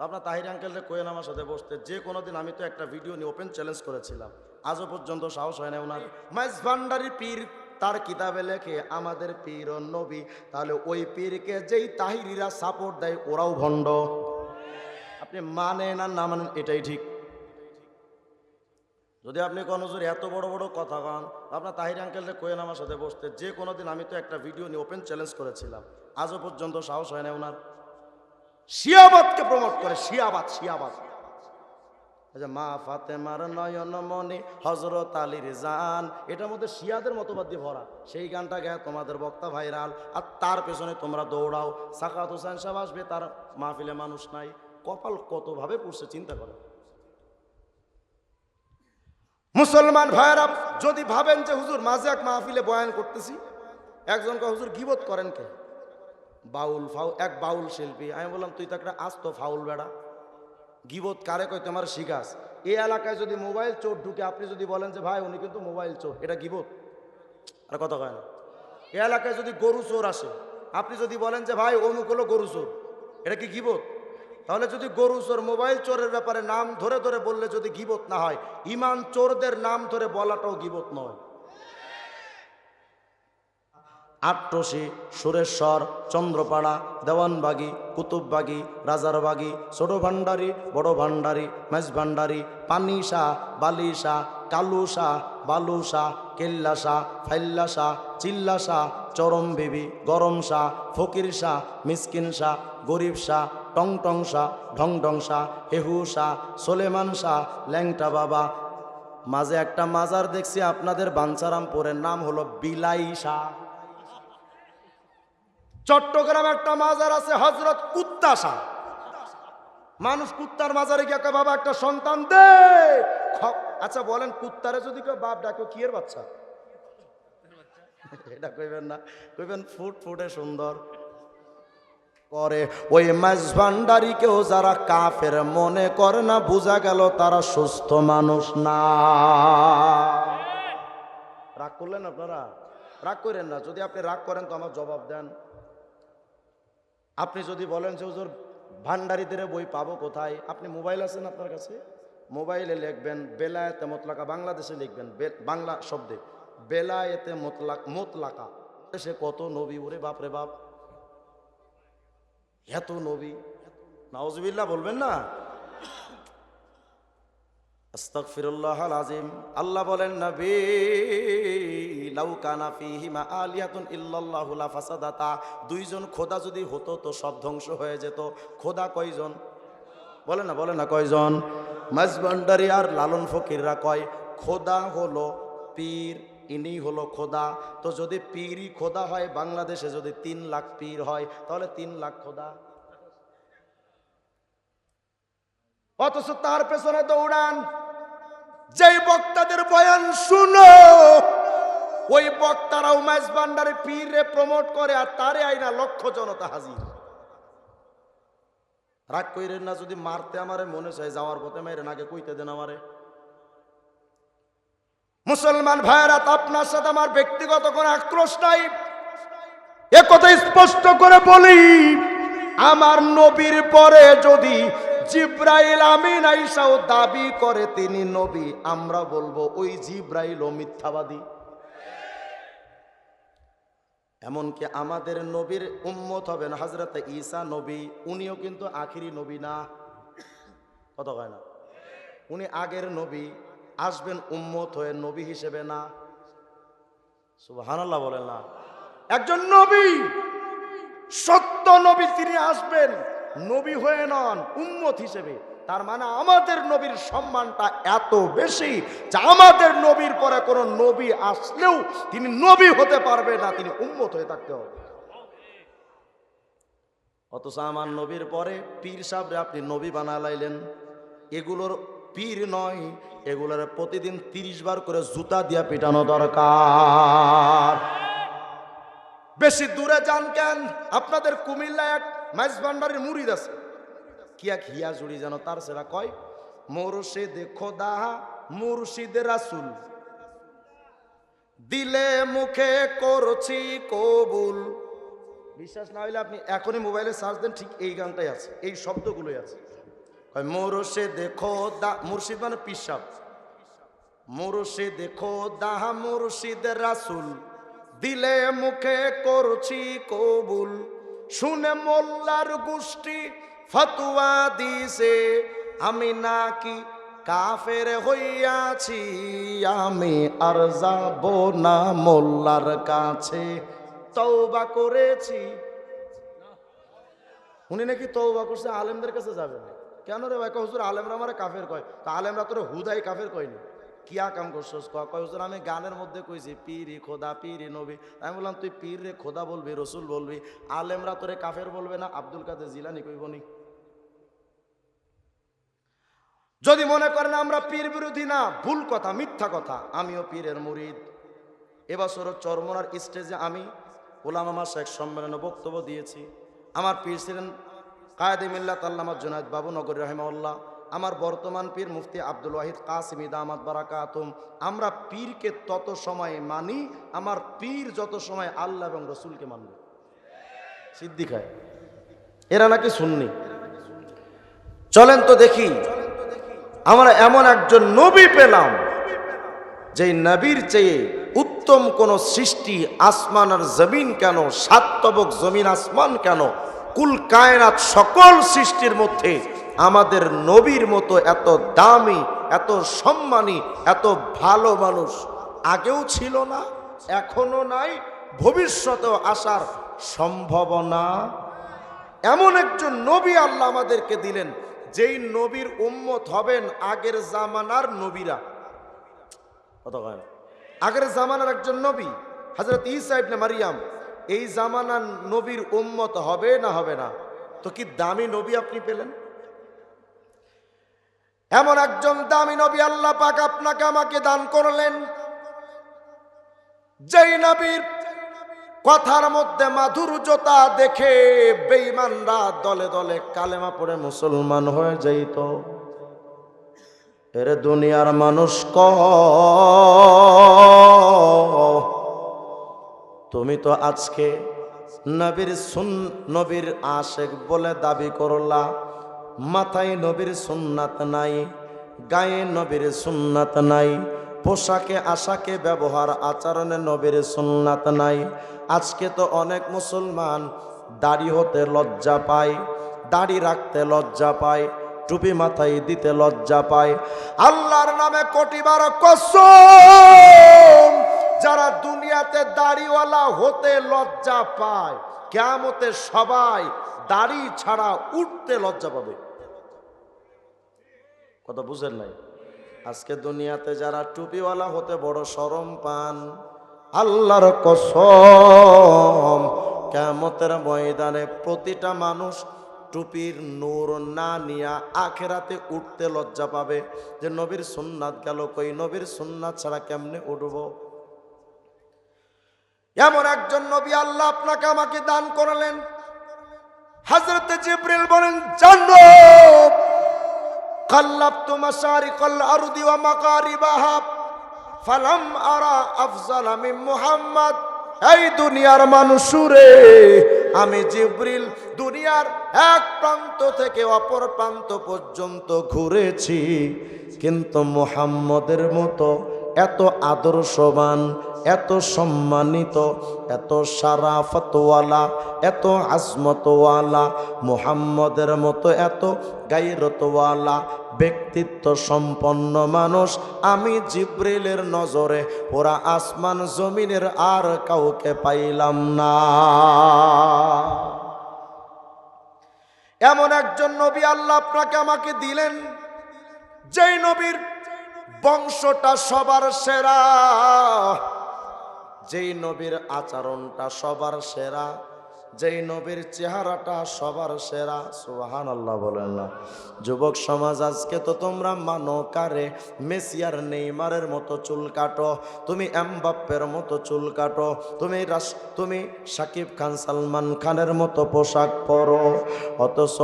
আপনার তাহির আঙ্কেলকে কোয়েন আমার সাথে বসতে, যে কোনো দিন আমি তো একটা ভিডিও নিয়ে ওপেন চ্যালেঞ্জ করেছিলাম, আজও পর্যন্ত সাহস হয় না ওনার। মাইজ ভান্ডারি পীর তার কিতাবে লেখে আমাদের পীর ও নবী, তাহলে ওই পীরকে যেই তাহিরিরা সাপোর্ট দেয় ওরাও ভণ্ড। আপনি মানেন আর না মানেন এটাই ঠিক। যদি আপনি কোন হুজুর এত বড় বড় কথা কন, আপনার তাহির আঙ্কেলকে কোয়েন আমার সাথে বসতে, যে কোনো দিন আমি তো একটা ভিডিও নিয়ে ওপেন চ্যালেঞ্জ করেছিলাম, আজও পর্যন্ত সাহস হয় না ওনার। শিয়াবাদকে প্রমোট করে, শিয়াবাদ শিয়াবাদ। মা ফাতেমার নয়ন মনে হযরত আলীর জান, এটার মধ্যে শিয়াদের মতবাদ দিয়ে ভরা। সেই গানটা গায়ে তোমাদের বক্তা ভাইরাল, আর তার পেছনে তোমরা দৌড়াও। সাকাত হোসেন সাহেব আসবে, তার মাহফিলে মানুষ নাই। কপাল কতভাবে পড়ছে চিন্তা করে। মুসলমান ভাইরা যদি ভাবেন যে হুজুর মাঝে এক মাহফিলে বয়ান করতেছি, একজনকে হুজুর গীবত করেন কে? বাউল এক বাউল শিল্পী। আমি বললাম তুই তো একটা আস্ত ফাউল বেড়া, গীবত কারে কই তোমার শিখাস? এই এলাকায় যদি মোবাইল চোর ঢুকে, আপনি যদি বলেন যে ভাই উনি কিন্তু মোবাইল চোর, এটা গীবত? আর কথা কয় না। এই এলাকায় যদি গরু চোর আসে, আপনি যদি বলেন যে ভাই অমুক হলো গরু চোর, এটা কি গীবত? তাহলে যদি গরু চোর মোবাইল চোরের ব্যাপারে নাম ধরে ধরে বললে যদি গীবত না হয়, ইমান চোরদের নাম ধরে বলাটাও গীবত নয়। আট্টসি, সুরেশ্বর, চন্দ্রপাড়া, দেওয়ানবাগি, কুতুববাগি, রাজারবাগি, ছোট ভান্ডারি, বড় ভান্ডারি, মেজ ভান্ডারি, পানিশা, বালিশা, কালুশা, বালুশা, কেল্লাশা, ফাইল্লাশা, চিল্লাশা, চরম বিবি, গরম শাহ, ফকির শাহ, মিসকিন শাহ, গরিব শাহ, টংটং শাহ, ঢংঢং শাহ, হেহু শাহ, সোলেমান শাহ, ল্যাংটা বাবা। মাঝে একটা মাজার দেখছি আপনাদের বাঞ্ছারামপুরের, নাম হলো বিলাই শাহ। চট্টগ্রামে একটা মাজার আছে হযরত কুত্তা শাহ। মানুষ কুত্তার মাজারে গিয়ে কয় বাবা একটা সন্তান দে। আচ্ছা বলেন, কুত্তারে যদি কেউ বাপ ডাকে কি এর বাচ্চা? এটা কইবেন না, কইবেন ফুট ফুটে সুন্দর করে। ওই মাঝ ভান্ডারিকেও যারা কাফের মনে করে না, বোঝা গেল তারা সুস্থ মানুষ না। রাগ করলেন আপনারা? রাগ করেন না। যদি আপনি রাগ করেন তো আমার জবাব দেন। আপনি যদি বলেন যে হুজুর ভান্ডারিদের বই পাবো কোথায়, আপনি মোবাইল আছেন আপনার কাছে, মোবাইলে লিখবেন বেলায়েতে মোতলাকা, বাংলাদেশে লিখবেন বাংলা শব্দে বেলায়েতে মোতলাকা। দেশে কত নবী, ওরে বাপ রে বাপ, এত নবী, নাউজুবিল্লাহ বলবেন না? আস্তাগফিরুল্লাহাল আযীম। আল্লাহ বলেন নবী লাউ কানা ফীহিমা আলিয়াতুন ইল্লাল্লাহু লাফাসাদাতা, দুইজন খোদা যদি হতো তো সব ধ্বংস হয়ে যেত। খোদা কয়জন? বলেন না কয়জন? মাঝভান্ডারি আর লালন ফকিররা কয় খোদা হলো পীর, ইনি হলো খোদা। তো যদি পীরই খোদা হয়, বাংলাদেশে যদি 3 লাখ পীর হয়, তাহলে 3 লাখ খোদা। অথচ তার পেছনে দৌড়ান। যেই বক্তাদের বয়ান শুনো, ওই বক্তারাও মাইজ ভান্ডারে পীরে প্রমোট করে, আর তারে আইনা লক্ষ জনতা হাজির। রাগ কইরেন না, যদি মারতে আমারে মনে চায় যাওয়ার পথে মেরেন, আগে কইতে দেন আমারে। মুসলমান ভাইয়েরা, আপনার সাথে আমার ব্যক্তিগত কোনো আক্রোশ নাই, এ কথা স্পষ্ট করে বলি। আমার নবীর পরে যদি জিব্রাইল আমিন আইসাও দাবি করে তিনি নবী, আমরা বলবো ওই জিব্রাইলও মিথ্যাবাদী। এমনকি আমাদের নবীর উম্মত হবেন হযরত ঈসা নবী, উনিও কিন্তু আখিরি নবী না। কথা কয় না? উনি আগের নবী, আসবেন উম্মত হয়ে, নবী হিসেবে না। সুবহানাল্লাহ বলেন না? একজন নবী, সত্য নবী, তিনি আসবেন নবী হয়ে নন, উম্মত হিসেবে। তার মানে আমাদের নবীর সম্মানটা এত বেশি যে আমাদের নবীর পরে কোন নবী আসলেও তিনি নবী হতে পারবে না, তিনি উম্মত হয়ে থাকতে হবে। অথচ আমার নবীর পরে পীর সাহেবরে আপনি নবী বানালাইলেন। এগুলোর পীর নয়, এগুলোর প্রতিদিন 30 বার করে জুতা দিয়া পিটানো দরকার। বেশি দূরে যান কেন? আপনাদের কুমিল্লা এক মাইজ ভান্ডারির মুরিদ আছে, কি এক হিয়া জুড়ি যেন, তার সেরা কয় মুর্শিদ খোদা মুর্শিদ রাসূল, দিলে মুখে করছি কবুল। বিশ্বাস না হইলে আপনি এখনই মোবাইলে সার্চ দেন, ঠিক এই গানটাই আছে, এই শব্দগুলোই আছে। কয় মুর্শিদে খোদা, মুর্শিদ মানে পিসাব, মুর্শিদে খোদা মুর্শিদ রাসূল, দিলে মুখে করছি কবুল, শুনে মোল্লার গোষ্ঠী ফতোয়া দিছে, আমি নাকি কাফের হইয়াছি, আমি আর যাব না মোল্লার কাছে, তওবা করেছি। উনি নাকি তওবা করছে, আলেমদের কাছে যাবে না। কেন রে ভাই? কয় হুজুর আলেমরা আমারে কাফের কয়। তা আলেমরা তোরে হুদাই কাফের কয়নি, কিয়া কাম করছস? কয় হুজুর আমি গানের মধ্যে কইছি পীরি খোদা পীরি নবী। আমি বললাম তুই পীর রে খোদা বলবি, রসুল বলবি, আলেমরা তোরে কাফের বলবে না? আব্দুল কাদের জিলানী কইবনি? যদি মনে করেন আমরা পীর বিরোধী, না, ভুল কথা, মিথ্যা কথা। আমিও পীরের মুরিদ। এবছর চরমনার স্টেজে আমি উলামা মাশায়েখ সম্মেলনে বক্তব্য দিয়েছি। আমার পীর ছিলেন কায়েদে মিল্লাত আল্লামা জুনায়েদ বাবু নগরী রাহিমাহুল্লাহ। আমার বর্তমান পীর মুফতি আব্দুল ওয়াহিদ কাসিমি দামাত বারাকাতুম। আমরা পীরকে তত সময় মানি আমার পীর যত সময় আল্লাহ এবং রসুলকে মানবে। সিদ্দিক হয়, এরা নাকি সুন্নি। চলেন তো দেখি আমরা এমন একজন নবী পেলাম যেই নবীর চেয়ে উত্তম কোন সৃষ্টি আসমান আর জমিন কেন, সাতবক জমিন আসমান কেন, কুল কায়নাত সকল সৃষ্টির মধ্যে আমাদের নবীর মতো এত দামি, এত সম্মানী, এত ভালো মানুষ আগেও ছিল না, এখনো নাই, ভবিষ্যতেও আসার সম্ভাবনা। এমন একজন নবী আল্লাহ আমাদেরকে দিলেন, যেই নবীর উম্মত হবেন আগের জামানার নবীরা। কত কয়? আগের জামানার একজন নবী হযরত ঈসা ইবনে মারিয়াম, এই জামানার নবীর উম্মত হবে না হবে না? তো কি দামি নবী আপনি পেলেন। এমন একজন দামি নবী আল্লাহ পাক আপনাকে আমাকে দান করলেন, যেই নবীর কথার মধ্যে মাধুর্যতা দেখে বেঈমানরা দলে দলে কালেমা পড়ে মুসলমান হয়ে যাইত। এর দুনিয়ার মানুষ তুমি তো আজকে নবীর আশেক বলে দাবি করলা, মাথায় নবীর সুন্নাত নাই, গায়ে নবীর সুন্নাত নাই, পোশাকে আশাকে ব্যবহার আচরণে নবীর সুন্নাত নাই। আজকে তো অনেক মুসলমান দাড়ি হতে লজ্জা পায়, দাড়ি রাখতে লজ্জা পায়, টুপি মাথায় দিতে লজ্জা পায়। আল্লাহর নামে কোটিবার কসম, যারা দুনিয়াতে দাড়িওয়ালা হতে লজ্জা পায়, কিয়ামতে সবাই দাড়ি ছাড়া উঠতে লজ্জা পাবে। কথা বুঝেন নাই? আজকে দুনিয়াতে যারা টুপিওয়ালা হতে বড় শরম পান, আল্লাহর কসম কিয়ামতের ময়দানে প্রতিটা মানুষ টুপির নূর না নিয়া আখেরাতে উঠতে লজ্জা পাবে, যে নবীর সুন্নাত গেল কই, নবীর সুন্নাত ছাড়া কেমনে উঠব। এমন একজন নবী আল্লাহ আপনাকে আমাকে দান করলেন। হযরত জিবরিল বলেন, জানো কাল্লাবতু মাশারিকাল আরদি ওয়া মাগারিবাহা ফালাম আরা আফজালা মিন মুহাম্মদ। এই দুনিয়ার মানুষরে, আমি জিবরিল দুনিয়ার এক প্রান্ত থেকে অপর প্রান্ত পর্যন্ত ঘুরেছি, কিন্তু মুহাম্মদের মতো এত আদর্শবান, এত সম্মানিত, এত শারাফতওয়ালা, এত আজমতওয়ালা, মুহাম্মদের মতো এত গায়রতওয়ালা, ব্যক্তিত্ব সম্পন্ন মানুষ আমি জিবরিলের নজরে পুরা আসমান জমিনের আর কাউকে পাইলাম না। এমন একজন নবী আল্লাহ আপনাকে আমাকে দিলেন, যেই নবীর বংশটা সবার সেরা, যেই নবীর আচরণটা সবার সেরা, যেই নবীর চেহারাটা সবার সেরা। সুবহানাল্লাহ বলেন না। যুবক সমাজ, আজকে তো তোমরা মানো কারে, মেসি আর নেইমারের মতো চুল কাটো, তুমি এমবাপ্পের মতো চুল কাটো, তুমি শাকিব খান সালমান খানের মতো পোশাক পরো, অথচ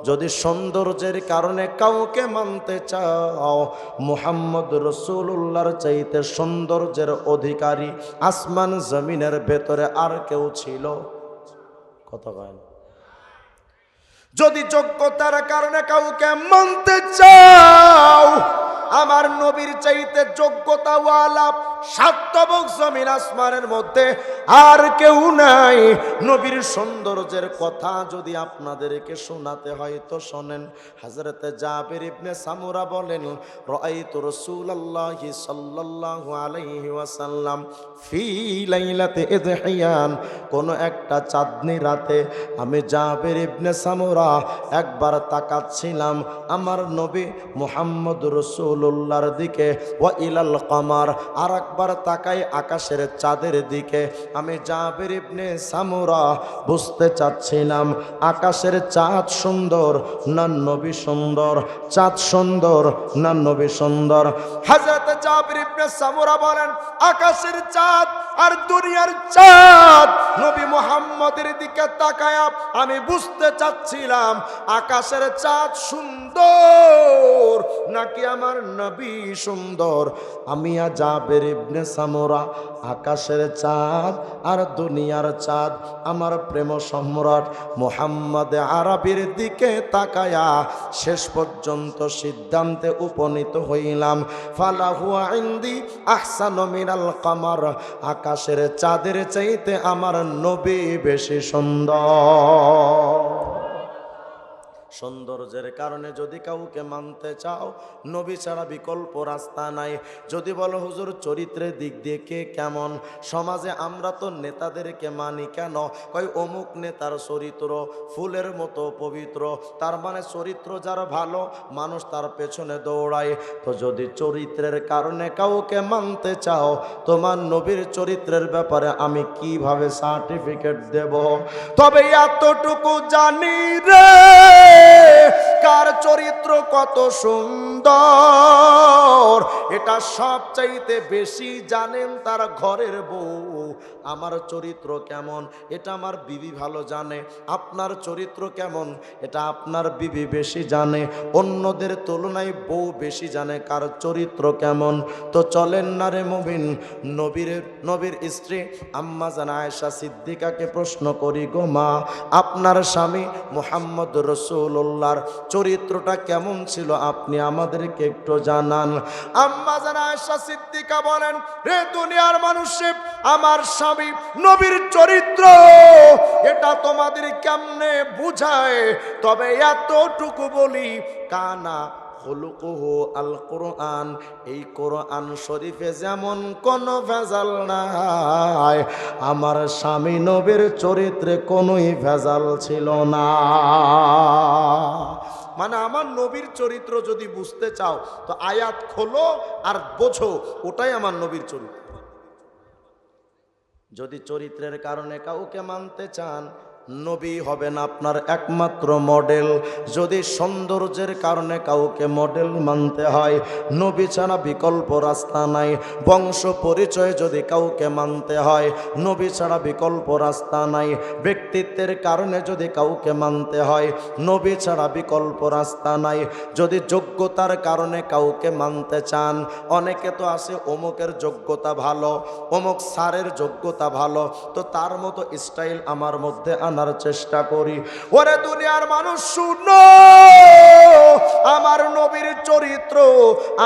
যদি সৌন্দর্যের কারণে কাউকে মানতে চাও, মুহাম্মদ রাসূলুল্লাহর চাইতে সৌন্দর্যের অধিকারী আসমান জমিনের ভেতরে আর কেউ ছিল? কথা কয় না। যদি যোগ্যতার কারণে কাউকে মানতে চাও, আমার নবীর চাইতে যোগ্যতাওয়ালা সাতবক জমিন আসমানের মধ্যে আর কেউ নাই। নবীর সৌন্দর্যের কথা যদি আপনাদেরকে শোনাতে হয় তো শোনেন। হযরত জাবির ইবনে সামুরা বলেন, রাআইতু রাসূলুল্লাহি সাল্লাল্লাহু আলাইহি ওয়াসাল্লাম ফি লাইলাতি ইযহিয়ান, কোন একটা চাঁদনি রাতে আমি জাবির ইবনে সামুরা একবার তাকাচ্ছিলাম আমার নবী মুহাম্মদ রাসূলুল্লাহর দিকে, ওয়া ইলাল কমার, আর একবার তাকাই আকাশের চাঁদের দিকে। আমি জাবির ইবনে সামুরা বুঝতে চাচ্ছিলাম আকাশের চাঁদ সুন্দর না নবী সুন্দর, চাঁদ সুন্দর না নবী সুন্দর। হযরত জাবির ইবনে সামুরা বলেন, আকাশের চাঁদ আর দুনিয়ার চাঁদ নবী মুহাম্মদের দিকে তাকায়া আমি বুঝতে চাচ্ছিলাম আকাশের চাঁদ সুন্দর নাকি আমার নবী সুন্দর। আমি জাবির ইবনে সামুরা আকাশের চাঁদ আর দুনিয়ার চাঁদ আমার প্রেম সম্রাট মুহাম্মদ আরবির দিকে তাকায়া শেষ পর্যন্ত সিদ্ধান্তে উপনীত হইলাম, ফালাহু ইনদি আহসানু মিনাল কমার, আকাশের চাঁদের চাইতে আমার নবী বেশি সুন্দর। সৌন্দর্যের কারণে যদি কাউকে মানতে চাও, নবী ছাড়া বিকল্প রাস্তা নাই। যদি বলো হুজুর চরিত্রের দিক দিয়ে কে কেমন, সমাজে আমরা তো নেতাদেরকে মানি কেন, কই অমুক নেতার চরিত্র ফুলের মতো পবিত্র, তার মানে চরিত্র যার ভালো মানুষ তার পেছনে দৌড়ায়। তো যদি চরিত্রের কারণে কাউকে মানতে চাও, তোমার নবীর চরিত্রের ব্যাপারে আমি কিভাবে সার্টিফিকেট দেব? তবে এতটুকু জানি রে, কার চরিত্র কত সুন্দর এটা সবচাইতে বেশি জানেন তার ঘরের বউ। আমার চরিত্র কেমন এটা আমার বিবি ভালো জানে, আপনার চরিত্র কেমন এটা আপনার বিবি বেশি জানে, অন্যদের তুলনায় বউ বেশি জানে কার চরিত্র কেমন। তো চলেন না রে মুমিন, নবীর স্ত্রী আম্মা জান আয়েশা সিদ্দিকাকে প্রশ্ন করি, গো মা, আপনার স্বামী মুহাম্মদ রাসূলুল্লাহর চরিত্রটা কেমন ছিল আপনি আমাদেরকে একটু জানান। আম্মা জান আয়েশা সিদ্দিকা বলেন, রে দুনিয়ার মানুষ, আমার স্বামী নবীর চরিত্র এটা তোমাদের কেমনে বুঝায়, তবে এতটুকু বলি, কানা খুলুকুহু আল কোরআন, এই কোরআন শরীফে যেমন কোনো ভেজাল নাই, আমার স্বামী নবীর চরিত্রে কোনোই ভেজাল ছিল না। মানে আমার নবীর চরিত্র যদি বুঝতে চাও তো আয়াত খোলো আর বোঝো, ওটাই আমার নবীর চরিত্র। যদি চরিত্রের কারণে কাউকে মানতে চান, নবী হবেন আপনার একমাত্র মডেল। যদি সৌন্দর্যের কারণে কাউকে মডেল মানতে হয়, নবী ছাড়া বিকল্প রাস্তা নাই। বংশ পরিচয় যদি কাউকে মানতে হয়, নবী ছাড়া বিকল্প রাস্তা নাই। ব্যক্তিত্বের কারণে যদি কাউকে মানতে হয়, নবী ছাড়া বিকল্প রাস্তা নাই। যদি যোগ্যতার কারণে কাউকে মানতে চান, অনেকে তো আছে অমুকের যোগ্যতা ভালো, অমুক স্যারের যোগ্যতা ভালো, তো তার মতো স্টাইল আমার মধ্যে আনার চেষ্টা করি। ওরে দুনিয়ার মানুষ শুনো, আমার নবীর চরিত্র,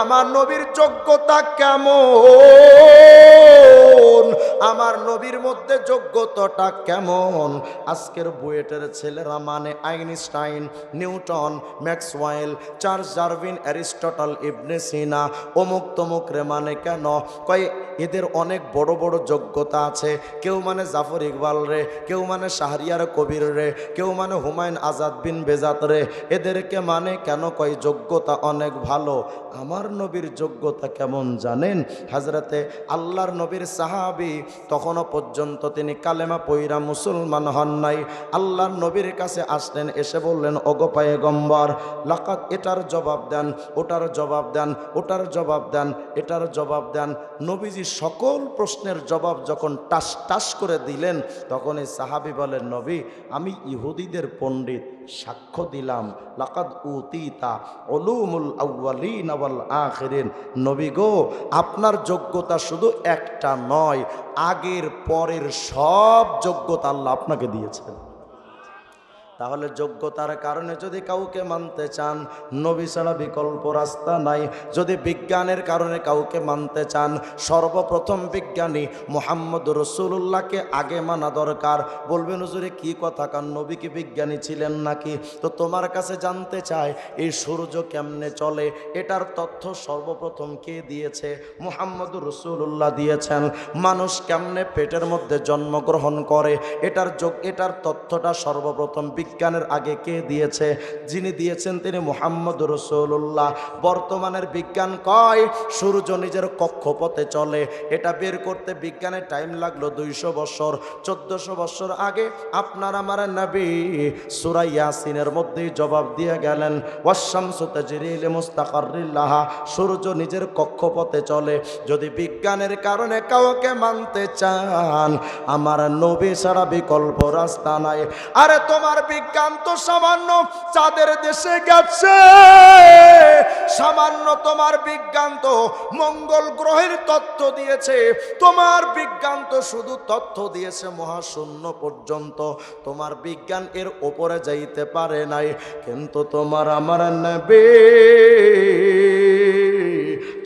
আমার নবীর যোগ্যতা কেমন, আমার নবীর মধ্যে যোগ্যতাটা কেমন। আজকের বুয়েটের ছেলেরা মানে Einstein, Newton, Maxwell, Charles Darwin, Aristotle, Ibn Sina, অমুক তমুক রে মানে কেন, কয় এদের অনেক বড় বড় যোগ্যতা আছে। কেউ মানে জাফর ইকবাল রে, কেউ মানে শাহরিয়ার কবির রে, কেউ মানে হুমায়ুন আজাদ বিন বেজাত রে, এদেরকে মানে কেন, কয় যোগ্যতা অনেক ভালো। আমার নবীর যোগ্যতা কেমন জানেন? হযরতে আল্লাহর নবীর সাহাবী, তখনও পর্যন্ত তিনি কালেমা পয়রা মুসলমান হন নাই। আল্লাহর নবীর কাছে আসলেন, এসে বললেন, ওগো পয়গম্বর, লাকাত, এটার জবাব দেন, ওটার জবাব দেন, ওটার জবাব দেন, এটার জবাব দেন। নবীজি সকল প্রশ্নের জবাব যখন টাস টাস করে দিলেন, তখন এই সাহাবী বলেন, নবী, আমি ইহুদিদের পণ্ডিত, সাক্ষ্য দিলাম, লাকাদ উতিতা উলুমুল আউয়ালিন ওয়াল আখিরিন। নবী গো, আপনার যোগ্যতা শুধু একটা নয়, আগের পরের সব যোগ্যতা আল্লাহ আপনাকে দিয়েছেন। তাহলে যোগ্যতার কারণে যদি কাউকে মানতে চান, নবী ছাড়া বিকল্প রাস্তা নাই। যদি বিজ্ঞানের কারণে কাউকে মানতে চান, সর্বপ্রথম বিজ্ঞানী মুহাম্মদ রাসূলুল্লাহকে আগে মানা দরকার। বলবেন হুজুরে কি কথা, কারণ নবী কি বিজ্ঞানী ছিলেন নাকি? তো তোমার কাছে জানতে চাই, এই সূর্য কেমনে চলে এটার তথ্য সর্বপ্রথম কে দিয়েছে? মুহাম্মদ রাসূলুল্লাহ দিয়েছেন। মানুষ কেমনে পেটের মধ্যে জন্মগ্রহণ করে এটার তথ্যটা সর্বপ্রথম বিজ্ঞানের আগে কে দিয়েছে? যিনি দিয়েছেন তিনি মুহাম্মদ রাসূলুল্লাহ। বর্তমানের বিজ্ঞান কয় সূর্য নিজের কক্ষপথে চলে, এটা বের করতে বিজ্ঞানের টাইম লাগলো 200 বছর। 1400 বছর আগে আপনার আমার নবী সূরা ইয়াসিনের মধ্যেই জবাব দিয়ে গেলেন, ওয়াশ-শামসু তাজরি লিমুস্তাকাররিন লাহা, সূর্য নিজের কক্ষপথে চলে। যদি বিজ্ঞানের কারণে কাউকে মানতে চান, আমার নবী ছাড়া বিকল্প রাস্তা নাই। আরে তোমার বিজ্ঞান তো সামান্য চাঁদের দেশে গেছে, সামান্য তোমার বিজ্ঞান তো মঙ্গল গ্রহের তথ্য দিয়েছে, তোমার বিজ্ঞান তো শুধু তথ্য দিয়েছে মহাশূন্য পর্যন্ত, তোমার বিজ্ঞান এর ওপরে যাইতে পারে নাই। কিন্তু তোমার আমার নবী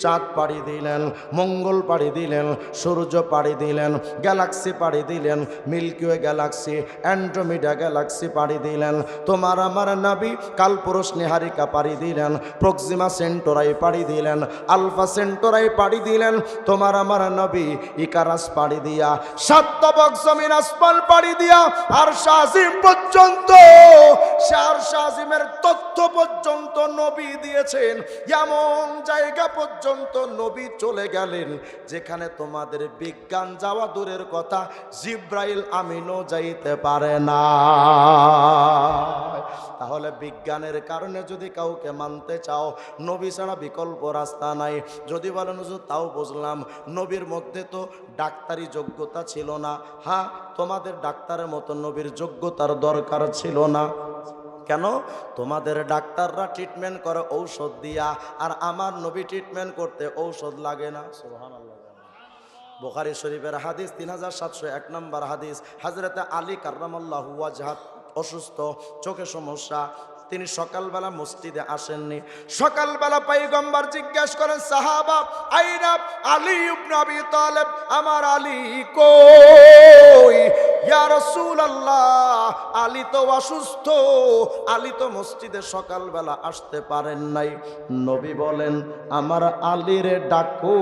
চাঁদ পাড়ি দিলেন, মঙ্গল পাড়ি দিলেন, সূর্য পাড়ি দিলেন, গ্যালাক্সি পাড়ি দিলেন, milky way galaxy, andromeda galaxy পাড়ি দিলেন। তোমার আমার নবী কালপুরুষ নিহারিকা পাড়ি দিলেন, প্রক্সিমা সেন্টোরাই পাড়ি দিলেন, আলফা সেন্টোরাই পাড়ি দিলেন। তোমার আমার নবী ইকারাস পাড়ি দিয়া, সাতবক জমিন আসমান পাড়ি দিয়া আর শাহিম পর্যন্ত, আর শাহিমের তথ্য পর্যন্ত নবী দিয়েছেন। এমন জায়গা পর্যন্ত নবী চলে গেলেন যেখানে তোমাদের বিজ্ঞান যাওয়া দূরের কথা, জিব্রাইল আমিনও যাইতে পারে না। তাহলে বিজ্ঞানের কারণে যদি কাউকে মানতে চাও, নবী ছাড়া বিকল্প রাস্তা নাই। যদি বলেন হুজুর তাও বুঝলাম, নবীর মধ্যে তো ডাক্তারি যোগ্যতা ছিল না। হ্যাঁ, তোমাদের ডাক্তারের মতো নবীর যোগ্যতার দরকার ছিল না। কেন? তোমাদের ডাক্তাররা ট্রিটমেন্ট করে ঔষধ দিয়া, আর আমার নবী ট্রিটমেন্ট করতে ঔষধ লাগে না। সুবহানাল্লাহ। বুখারী শরীফের হাদিস 3701 নম্বর হাদিস। হযরতে আলী কাররামাল্লাহু ওয়াজহা অসুস্থ, চোখে সমস্যা, তিনি সকালবেলা মসজিদে আসেননি। সকালবেলা পয়গম্বর জিজ্ঞেস করেন, সাহাবা আইনা আলী ইবনে আবি তালেব, আমার আলী কই? ইয়া রাসূলুল্লাহ, আলী তো অসুস্থ, আলী তো মসজিদে সকালবেলা আসতে পারেন নাই। নবী বলেন, আমার আলীরে ডাকো।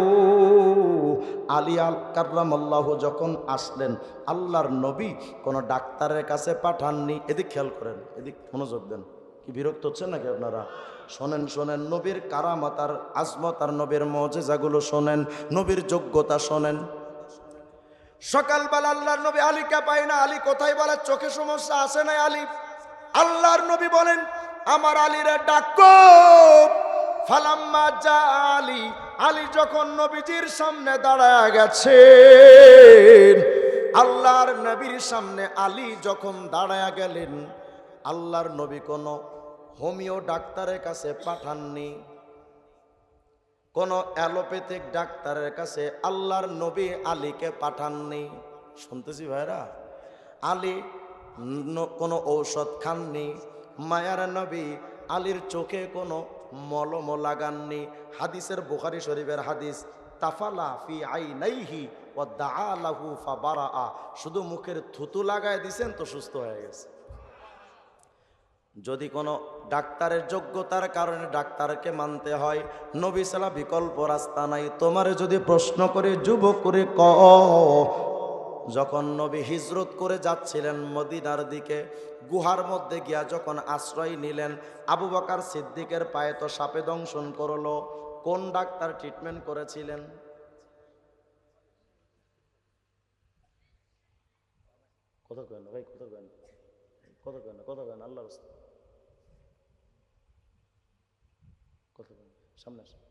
আলী কাররামাল্লাহু যখন আসলেন, আল্লাহর নবী কোনো ডাক্তারের কাছে পাঠাননি। এদিক খেয়াল করেন, এদিক মনোযোগ দেন। কি বিরক্ত হচ্ছেন নাকি আপনারা? শোনেন শোনেন, নবীর কারামত আর আজমত আর নবীর মুজিজাগুলো শোনেন, নবীর যোগ্যতা শোনেন। সকালবেলা আল্লাহর নবী আলীকে পায় না। আলী কোথায়? বলে চোখে সমস্যা, আসে নাই আলী। আল্লাহর নবী বলেন, আমার আলীরে ডাকো। ফালাম্মা জা আলী, আলী যখন নবীজির সামনে দাঁড়ায় গেছে, আল্লাহর নবীর সামনে আলী যখন দাঁড়ায় গেলেন, আল্লাহর নবী কোনো হোমিও ডাক্তারের কাছে পাঠাননি, কোনো অ্যালোপ্যাথিক ডাক্তারের কাছে আল্লাহর নবী আলীকে পাঠাননি। শুনতেছি ভাইরা? আলী কোনো ঔষধ খাননি। মায়ার নবী আলীর চোখে কোনো মলম লাগাননি। হাদিসের বুখারী শরীফের হাদিস, তাফালা ফি আইনাইহি ওয়া দাআ লাহু ফাবারাআ, শুধু মুখের থুতু লাগায় দিয়েছেন তো সুস্থ হয়ে গেছে। যদি কোনো ডাক্তারের যোগ্যতার কারণে ডাক্তারকে মানতে হয়, নবী ছাড়া বিকল্প রাস্তা নাই। তোমারে যদি প্রশ্ন করে যুবক করে যখন নবী হিজরত করে যাচ্ছিলেন মদিনার দিকে, গুহার মধ্যে গিয়া যখন আশ্রয় নিলেন, আবু বকর সিদ্দিকের পায়ে তো সাপে দংশন করলো। কোন ডাক্তার ট্রিটমেন্ট করেছিলেন? কথা কেন ভাই, কথা কেন, কথা কেন, কথা কেন, আল্লাহর রাস্তা কথা কেন, সামনে আসেন।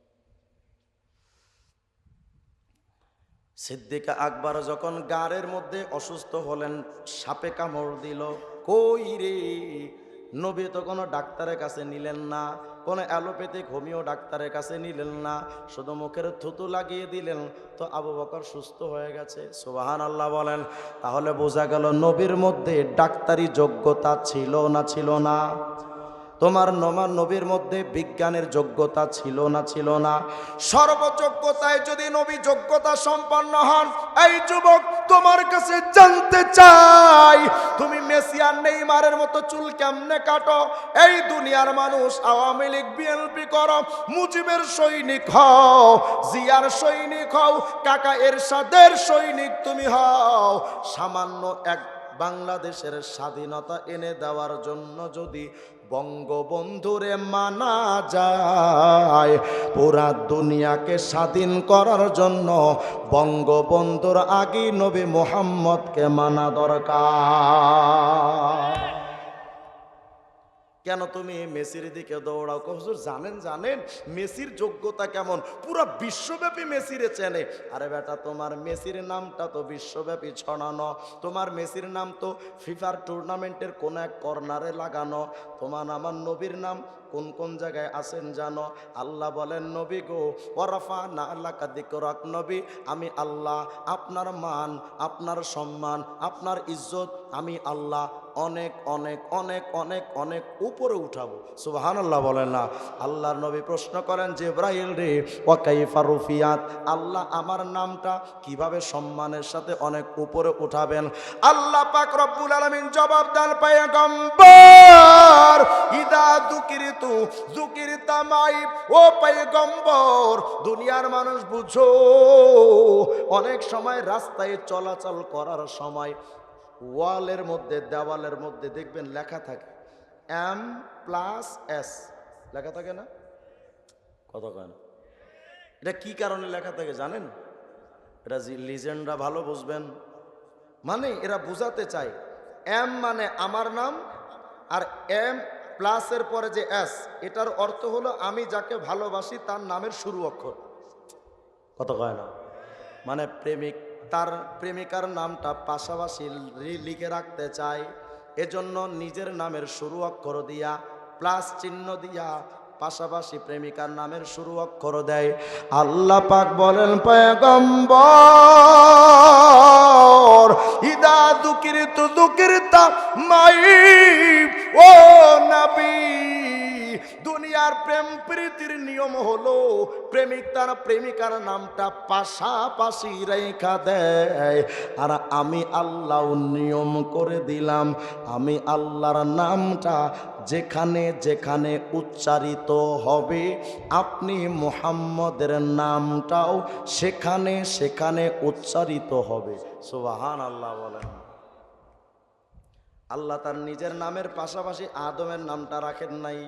সিদ্দিক আকবর যখন গাড়ের মধ্যে অসুস্থ হলেন, সাপে কামড় দিল। কই রে? নবী তো কোনো ডাক্তারের কাছে নিলেন না, কোনো অ্যালোপ্যাথিক হোমিও ডাক্তারের কাছে নিলেন না, শুধু মুখের থুতু লাগিয়ে দিলেন, তো আবু বকর সুস্থ হয়ে গেছে। সুবহানাল্লাহ বলেন। তাহলে বোঝা গেল নবীর মধ্যে ডাক্তারি যোগ্যতা ছিল না ছিল না? তোমার নবীর মধ্যে বিজ্ঞানের যোগ্যতা ছিল না ছিল না? সর্বযোগ্যতায় যদি নবী যোগ্যতা সম্পন্ন হন, এই যুবক তোমার কাছে জানতে চাই, তুমি মেসি আর নেইমারের মতো চুল কেমনে কাটো? এই দুনিয়ার মানুষ আওয়ামী লীগ বিএনপি করো, মুজিবের সৈনিক হও, জিয়ার সৈনিক হও, কাকা এরশাদের সৈনিক তুমি হও, সামান্য এক বাংলাদেশের স্বাধীনতা এনে দেওয়ার জন্য যদি বঙ্গবন্ধুরে মানা যায়, পুরা দুনিয়াকে স্বাধীন করার জন্য বঙ্গবন্ধুর আগে নবী মুহাম্মদকে মানা দরকার। কেন তুমি মেসির দিকে দৌড়াও? হুজুর জানেন মেসির যোগ্যতা কেমন, পুরা বিশ্বব্যাপী মেসিরে চেনে। আরে বেটা, তোমার মেসির নামটা তো বিশ্বব্যাপী ছড়ানো, তোমার মেসির নাম তো ফিফার টুর্নামেন্টের কোন এক কর্নারে লাগানো। তোমার আমার নবীর নাম কোন কোন জায়গায় আছেন জানো? আল্লাহ বলেন, নবী গো ওয়ারাফানা লাকা যিকরাক, নবী আমি আল্লাহ আপনার মান, আপনার সম্মান, আপনার ইজ্জত আমি আল্লাহ অনেক অনেক অনেক অনেক অনেক উপরে উঠাবো। সুবহানাল্লাহ বলেন না? আল্লাহর নবী প্রশ্ন করেন, জিবরাইল রে ওয়া কাইফা রুফিয়াত, আল্লাহ আমার নামটা কিভাবে সম্মানের সাথে অনেক উপরে উঠাবেন? আল্লাহ পাক রব্বুল আলামিন জবাব দেন, পয়গম্বর ইদা যুকিরতা মাই, ও পয়গম্বর দুনিয়ার মানুষ বুঝো, অনেক সময় রাস্তায় চলাচল করার সময় ওয়ালের মধ্যে, দেওয়ালের মধ্যে দেখবেন লেখা থাকে M+S লেখা থাকে না? কথা কয় না? এটা কি কারণে লেখা থাকে জানেন? এটা লিজেন্ডরা ভালো বুঝবেন। মানে এরা বুঝাতে চায় এম মানে আমার নাম, আর M প্লাসের পরে যে S, এটার অর্থ হলো আমি যাকে ভালোবাসি তার নামের শুরু অক্ষর। কথা কয় না? মানে প্রেমিক তার প্রেমিকার নামটা পাশাপাশি লিখে রাখতে চায়, এজন্য নিজের নামের শুরু অক্ষর দিয়া প্লাস চিহ্ন দিয়া পাশাপাশি প্রেমিকার নামের শুরু অক্ষর দেয়। আল্লাহ পাক বলেন, পয়গম্বর ইদা যুকিরতা মাই, ও নবী দুনিয়ার প্রেম প্রীতির নিয়ম হলো প্রেমিক তার প্রেমিকার নামটা পাশাপাশি রেখা দেয়, আর আমি আল্লাহ নিয়ম করে দিলাম, আমি আল্লাহর নামটা যেখানে যেখানে উচ্চারিত হবে আপনি মুহাম্মদের নামটাও সেখানে সেখানে উচ্চারিত হবে। সুবহানাল্লাহ বলেন। আল্লাহ তার নিজের নামের পাশাপাশি আদমের নামটা রাখেন নাই,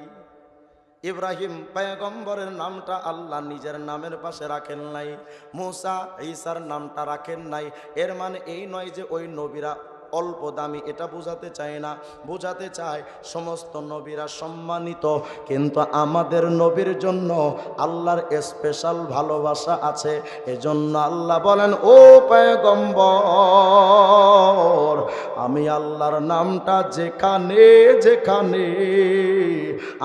ইব্রাহিম পয়গম্বরের নামটা আল্লাহ নিজের নামের পাশে রাখেন নাই, মুসা ঈসার নামটা রাখেন নাই। এর মানে এই নয় যে ওই নবীরা অল্প দামি, এটা বোঝাতে চায় না, বোঝাতে চায় সমস্ত নবীরা সম্মানিত, কিন্তু আমাদের নবীর জন্য আল্লাহর স্পেশাল ভালোবাসা আছে। এজন্য আল্লাহ বলেন, ও পয়গম্বর আমি আল্লাহর নামটা যেখানে যেখানে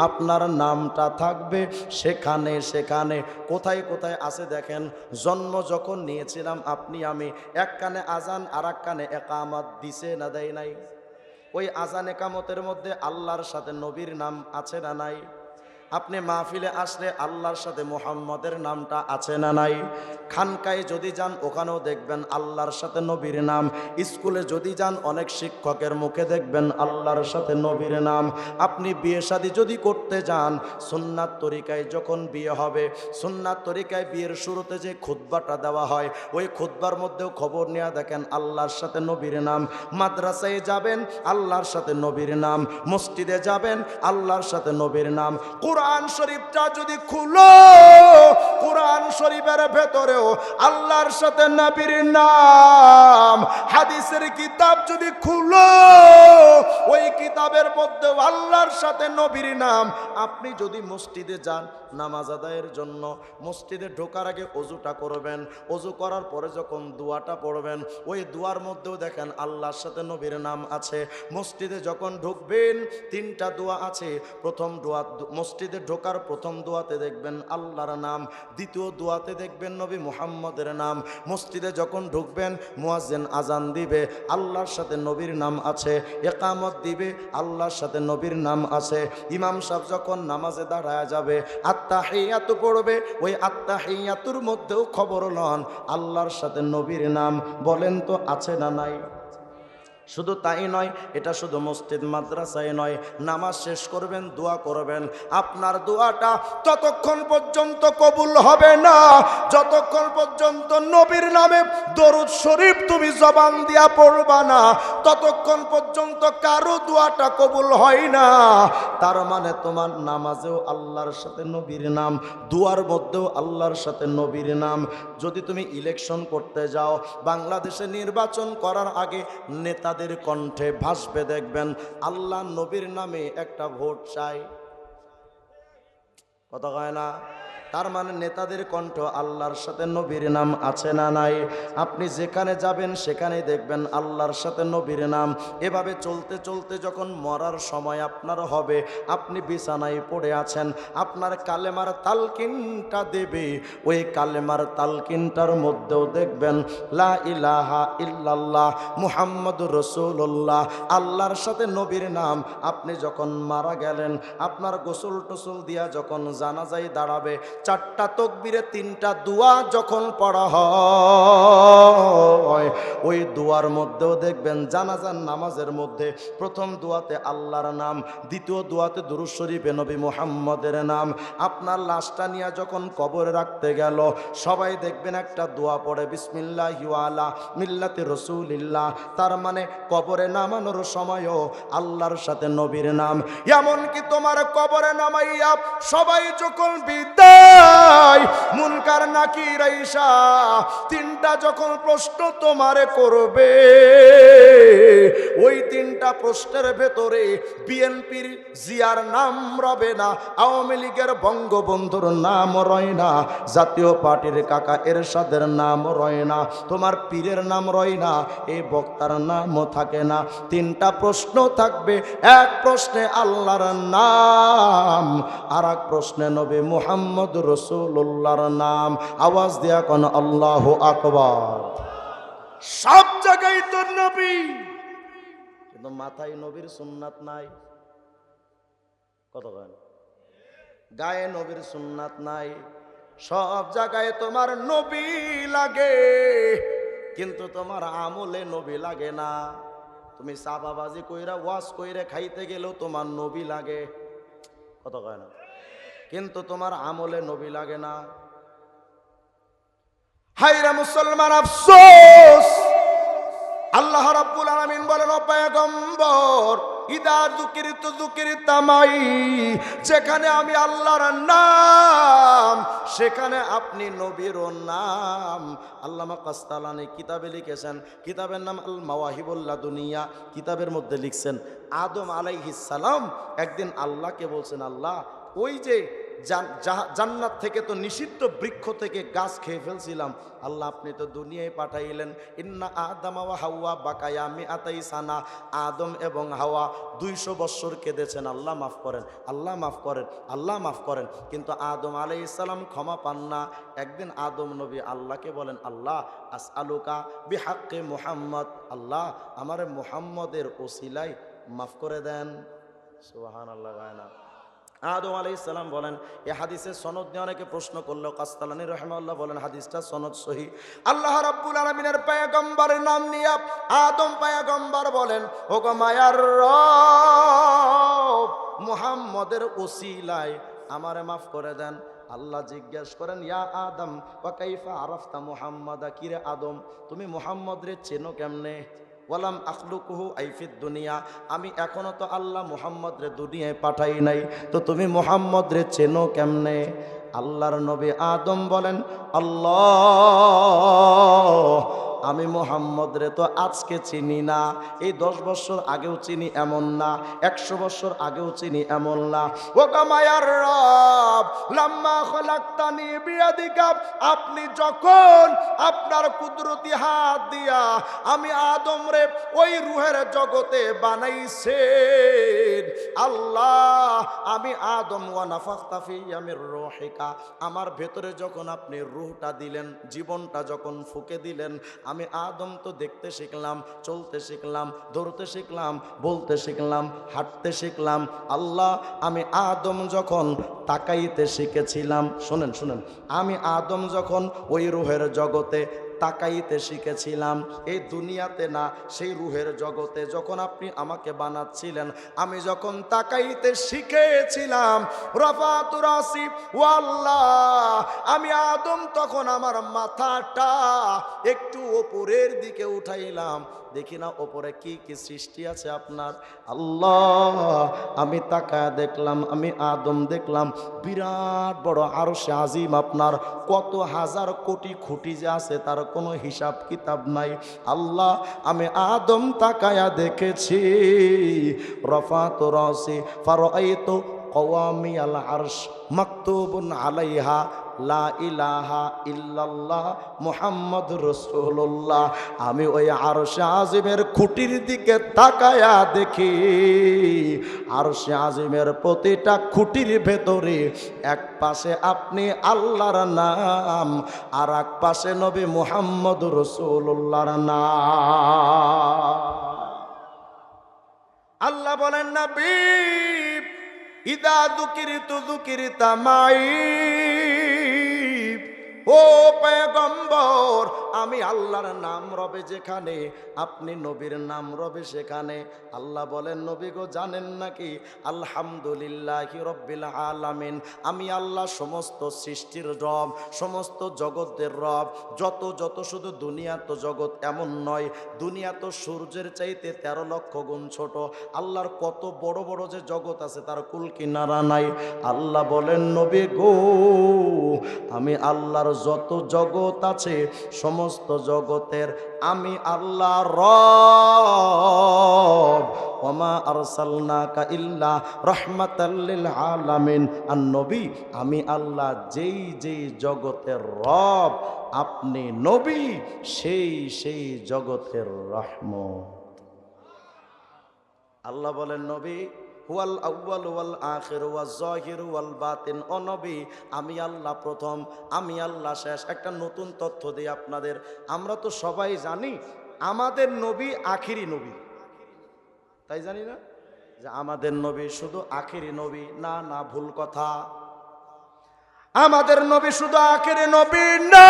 আপনার নামটা থাকবে সেখানে সেখানে। কোথায় কোথায় আছে দেখেন, জন্ম যখন নিয়েছিলাম আপনি আমি, এক কানে আজান আর এক কানে একামত দিছে না দেয় নাই? ওই আজান একামতের মধ্যে আল্লাহর সাথে নবীর নাম আছে না নাই? আপনি মাহফিলে আসলে আল্লাহর সাথে মুহাম্মদের নামটা আছে না নাই? খানকায় যদি যান ওখানেও দেখবেন আল্লাহর সাথে নবীর নাম। স্কুলে যদি যান অনেক শিক্ষকের মুখে দেখবেন আল্লাহর সাথে নবীর নাম। আপনি বিয়ে শাদী যদি করতে যান, সুন্নাত তরিকায় যখন বিয়ে হবে, সুন্নাত তরিকায় বিয়ের শুরুতে যে খুতবাটা দেওয়া হয় ওই খুতবার মধ্যেও খবর নিয়ে দেখেন আল্লাহর সাথে নবীর নাম। মাদ্রাসায় যাবেন আল্লাহর সাথে নবীর নাম, মসজিদে যাবেন আল্লাহর সাথে নবীর নাম, কোরআন কোরআন শরীফটা যদি খুলো, কোরআন শরীফের ভেতরেও আল্লাহর সাথে নবীর নাম, হাদিসের কিতাব যদি খুলো, ওই কিতাবের মধ্যে আল্লাহর সাথে নবীর নাম। আপনি যদি মসজিদে যান নামাজ আদায়ের জন্য, মসজিদে ঢোকার আগে অজুটা করবেন, অজু করার পরে যখন দোয়াটা পড়বেন, ওই দোয়ার মধ্যেও দেখেন আল্লাহর সাথে নবীর নাম আছে। মসজিদে যখন ঢুকবেন 3টা দোয়া আছে। প্রথম দোয়া, মসজিদে ঢোকার প্রথম দোয়াতে দেখবেন আল্লাহর নাম, দ্বিতীয় দোয়াতে দেখবেন নবী মুহাম্মদের নাম। মসজিদে যখন ঢুকবেন মুয়াজ্জিন আজান দিবে, আল্লাহর সাথে নবীর নাম আছে। ইকামত দিবে, আল্লাহর সাথে নবীর নাম আছে। ইমাম সাহেব যখন নামাজে দাঁড়ায় যাবে আত্তাহিয়াতু পড়বে, ওই আত্তাহিয়াতুর মধ্যেও খবর লন আল্লাহর সাথে নবীর নাম। বলেন তো আছে না নাই? শুধু তাই নয়, এটা শুধু মসজিদ মাদ্রাসায় নয়, নামাজ শেষ করবেন দোয়া করবেন, আপনার দোয়াটা ততক্ষণ পর্যন্ত কবুল হবে না যতক্ষণ পর্যন্ত নবীর নামে দরুদ শরীফ তুমি জবান দিয়া পড়বা না, ততক্ষণ পর্যন্ত কারো দোয়াটা কবুল হয় না। তার মানে তোমার নামাজেও আল্লাহর সাথে নবীর নাম, দোয়ার মধ্যেও আল্লাহর সাথে নবীর নাম। যদি তুমি ইলেকশন করতে যাও, বাংলাদেশে নির্বাচন করার আগে নেতাদের কণ্ঠে ভাসবে দেখবেন আল্লাহ নবীর নামে একটা ভোট চাই, কথা কয় না? তার মানে নেতাদের কণ্ঠ আল্লাহর সাথে নবীর নাম আছে না নাই? আপনি যেখানে যাবেন সেখানে দেখবেন আল্লাহর সাথে নবীর নাম। এভাবে চলতে চলতে যখন মরার সময় আপনার হবে, আপনি বিছানায় পড়ে আছেন, আপনার কালেমার তালকিনটা দেবে, ওই কালেমার তালকিনটার মধ্যেও দেখবেন লা ইলাহা ইল্লাল্লাহ মুহাম্মাদুর রাসূলুল্লাহ, আল্লাহর সাথে নবীর নাম। আপনি যখন মারা গেলেন, আপনার গোসল টোসল দিয়া যখন জানাজায় দাঁড়াবে, 4টা তাকবীরে 3টা দোয়া যখন পড়া হয়, ওই দোয়ার মধ্যেও দেখবেন জানাজার নামাজের মধ্যে প্রথম দোয়াতে আল্লাহর নাম, দ্বিতীয় দোয়াতে দুরূদ শরীফে নবী মুহাম্মদের নাম। আপনার লাশটা নিয়ে যখন কবরে রাখতে গেল, সবাই দেখবেন একটা দোয়া পড়ে বিসমিল্লাহি ওয়া আলা মিল্লাতি রাসূলিল্লাহ। তার মানে কবরে নামানোর সময়ও আল্লাহর সাথে নবীর নাম। এমনকি তোমার কবরে নামাইয়া সবাই যখন বিদায়, মুনকার নাকির আইসা 3টা যখন প্রশ্ন তোমারে করবে, ওই 3টা প্রশ্নের ভেতরে বিএনপির জিয়ার নাম রবে না, আওয়ামী লীগের বঙ্গবন্ধুর নাম রয় না, জাতীয় পার্টির কাকা এরশাদের নাম রয় না, তোমার পীরের নাম রয় না, এই বক্তার নামও থাকে না। 3টা প্রশ্ন থাকবে, এক প্রশ্নে আল্লাহর নাম, আর এক প্রশ্নে নবী মুহাম্মদ রাসূলুল্লাহর নাম। আওয়াজ দিয়া কোন আল্লাহু আকবার। সব জায়গায় তো নবী, কিন্তু মাথায় নবীর সুন্নাত নাই, কত গান গায়ে নবীর সুন্নাত নাই। সব জায়গায় তোমার নবী লাগে, কিন্তু তোমার আমলে নবী লাগে না। তুমি সাবাবাজি কইরা ওয়াজ কইরা খাইতে গেলেও তোমার নবী লাগে, কত কয় না, কিন্তু তোমার আমলে নবী লাগে না। হায়রে মুসলমান আফসোস, আল্লাহ রাব্বুল আলামিন বলেন ও পয়গম্বর, ইদা যুকিরতু যুকিরতামাই, যেখানে আমি আল্লাহর নাম সেখানে আপনি নবীর নাম। আল্লামা কাস্তালানি কিতাবে লিখেছেন, কিতাবের নাম আল মাওয়াহিবুল লাদুনিয়া, কিতাবের মধ্যে লিখছেন আদম আলাইহিস সালাম একদিন আল্লাহকে বলছেন, আল্লাহ ওই যে জান্নাত থেকে তো নিষিদ্ধ বৃক্ষ থেকে গাছ খেয়ে ফেলছিলাম, আল্লাহ আপনি তো দুনিয়ায় পাঠাইলেন, ইন্না আদম ওয়া হাওয়া বাকায়া মিআতাই সানা, আদম এবং হাওয়া 200 বৎসর কেঁদেছেন, আল্লাহ মাফ করেন, আল্লাহ মাফ করেন, আল্লাহ মাফ করেন, কিন্তু আদম আলাইহিস সালাম ক্ষমা পান না। একদিন আদম নবী আল্লাহকে বলেন, আল্লাহ আসআলুকা বিহাক্কি মুহাম্মদ, আল্লাহ আমার মুহাম্মদের ওসিলায় মাফ করে দেন। সুবহানাল্লাহ। গায়না আদম আলাইহিস সালাম বলেন, এই হাদিসের সনদ নিয়ে অনেকে প্রশ্ন করলো, কাস্তালানী রাহিমাহুল্লাহ বলেন হাদিসটা সনদ সহিহ। আল্লাহ রাব্বুল আলামিনের পয়গম্বরের নাম নিয়ে আদম পয়গম্বর বলেন, ওগো মায়ার রব, মুহাম্মদের ওসিলায় আমারে মাফ করে দেন। আল্লাহ জিজ্ঞেস করেন, ইয়া আদম ওয়া কাইফা আরাফতা মুহাম্মাদা, কিরে আদম তুমি মুহাম্মদ রে চেনো কেমনে? ওয়ালাম আখলুকুহু আইফিদ দুনিয়া, আমি এখনো তো আল্লাহ মুহাম্মদ রে দুনিয়ায় পাঠাই নাই, তো তুমি মুহাম্মদ রে চেনো কেমনে? আল্লাহর নবী আদম বলেন, আল্লাহ আমি মুহাম্মদ রে তো আজকে চিনি না, এই 10 বছর আগেও চিনি এমন না, 100 বছর আগেও চিনি এমন না। ও কামায়ার রব লাম্মা খলাকতানি বিয়াদিকা, আপনি যখন আপনার কুদরতি হাত দিয়া আমি আদম রে ওই রূহের জগতে বানাইছেন, আল্লাহ আমি আদম ওয়া নাফাখতা ফিয়া মির রূহিকা, আমার ভেতরে যখন আপনি রূহটা দিলেন, জীবনটা যখন ফুঁকে দিলেন, আমি আদম তো দেখতে শিখলাম, চলতে শিখলাম, দৌড়তে শিখলাম, বলতে শিখলাম, হাঁটতে শিখলাম। আল্লাহ আমি আদম যখন তাকাইতে শিখেছিলাম, শুনেন শুনেন, আমি আদম যখন ওই রূহের জগতে তাকাইতে শিখেছিলাম, এই দুনিয়াতে না, সেই রূহের জগতে যখন আপনি আমাকে বানাচ্ছিলেন, আমি যখন তাকাইতে শিখেছিলাম, রফাতু রাসি ওয়াল্লাহ, আমি আদম তখন আমার মাথাটা একটু ওপরের দিকে উঠাইলাম, দেখি না ওপরে কি কি সৃষ্টি আছে আপনার। আল্লাহ আমি তাকায় দেখলাম, আমি আদম দেখলাম বিরাট বড় আরশে আজিম, আপনার কত হাজার কোটি খুঁটি যে আছে তার কোনো হিসাব কিতাব নাই। আল্লাহ আমি আদম তাকায়া দেখেছি, রফাতু রাসি ফারাআইতু কওয়ামি আল আরশ মাকতুবুন আলাইহা লা ইলাহা ইল্লাল্লাহ মুহাম্মাদুর রাসূলুল্লাহ। আমি ওই আরশে আজিমের খুঁটির দিকে তাকায়া দেখি, আরশে আজিমের প্রতিটা খুঁটির ভেতরে এক পাশে আপনি আল্লাহর নাম, আর এক পাশে নবী মুহাম্মাদুর রাসূলুল্লাহর নাম। আল্লাহ বলেন, নবী ইদা যুকিরতু যুকিরতা মাই, ও পয়গম্বর আমি আল্লাহর নাম রবে যেখানে, আপনি নবীর নাম রবে সেখানে। আল্লাহ বলেন, নবী গো জানেন নাকি আলহামদুলিল্লাহি রব্বিল আলামিন, আমি আল্লাহ সমস্ত সৃষ্টির রব, সমস্ত জগতের রব। যত যত শুধু দুনিয়া তো জগৎ এমন নয়, দুনিয়া তো সূর্যের চাইতে 13 লক্ষ গুণ ছোট। আল্লাহর কত বড় বড় যে জগৎ আছে তার কুল কিনারা নাই। আল্লাহ বলেন, নবী গো আমি আল্লাহর যত জগৎ আছে সমস্ত জগতের আমি আল্লাহ রব। ওমা আরসালনাকা ইল্লা রাহমাতাল লিল আলামিন। আর নবী আমি আল্লাহ যেই যেই জগতের রব, আপনি নবী সেই সেই জগতের রহমত। আল্লাহ বলেন, নবী হুয়াল আউয়াল ওয়াল আখির ওয়াজ যাহির ওয়াল বাতিন, ও নবী আমি আল্লাহ প্রথম, আমি আল্লাহ শেষ। একটা নতুন তথ্য দিই আপনাদের, আমরা তো সবাই জানি আমাদের নবী আখিরি নবী, তাই জানি না যে আমাদের নবী শুধু আখিরি নবী? না না, ভুল কথা। আমাদের নবী শুধু আখিরি নবী না।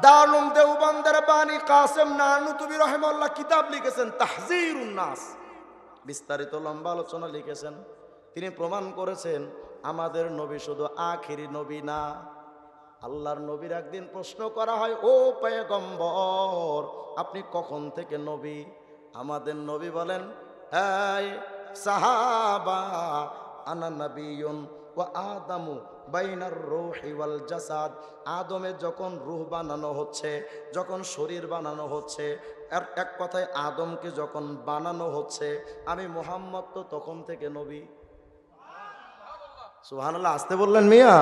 দারুল দেওবন্দের বাণী কাসেম নানুতুবি রহিমাহুল্লাহ কিতাব লিখেছেন তাহযীরুন নাস, বিস্তারিত লম্বা আলোচনা লিখেছেন। তিনি প্রমাণ করেছেন আমাদের নবী শুধু আখিরি নবী না। আল্লাহর নবীর একদিন প্রশ্ন করা হয়, ও পয়গম্বর আপনি কখন থেকে নবী? আমাদের নবী বলেন, এই সাহাবা আনা নবিয়ুন ওয়া আদামু বাইনার রূহি ওয়াল জাসাদ, আদমের যখন রূহ বানানো হচ্ছে, যখন শরীর বানানো হচ্ছে, আর এক কথায় আদমকে যখন বানানো হচ্ছে, আমি মুহাম্মদ তো তখন থেকে নবী। সুবহানাল্লাহ, আসতে বললেন মিয়া।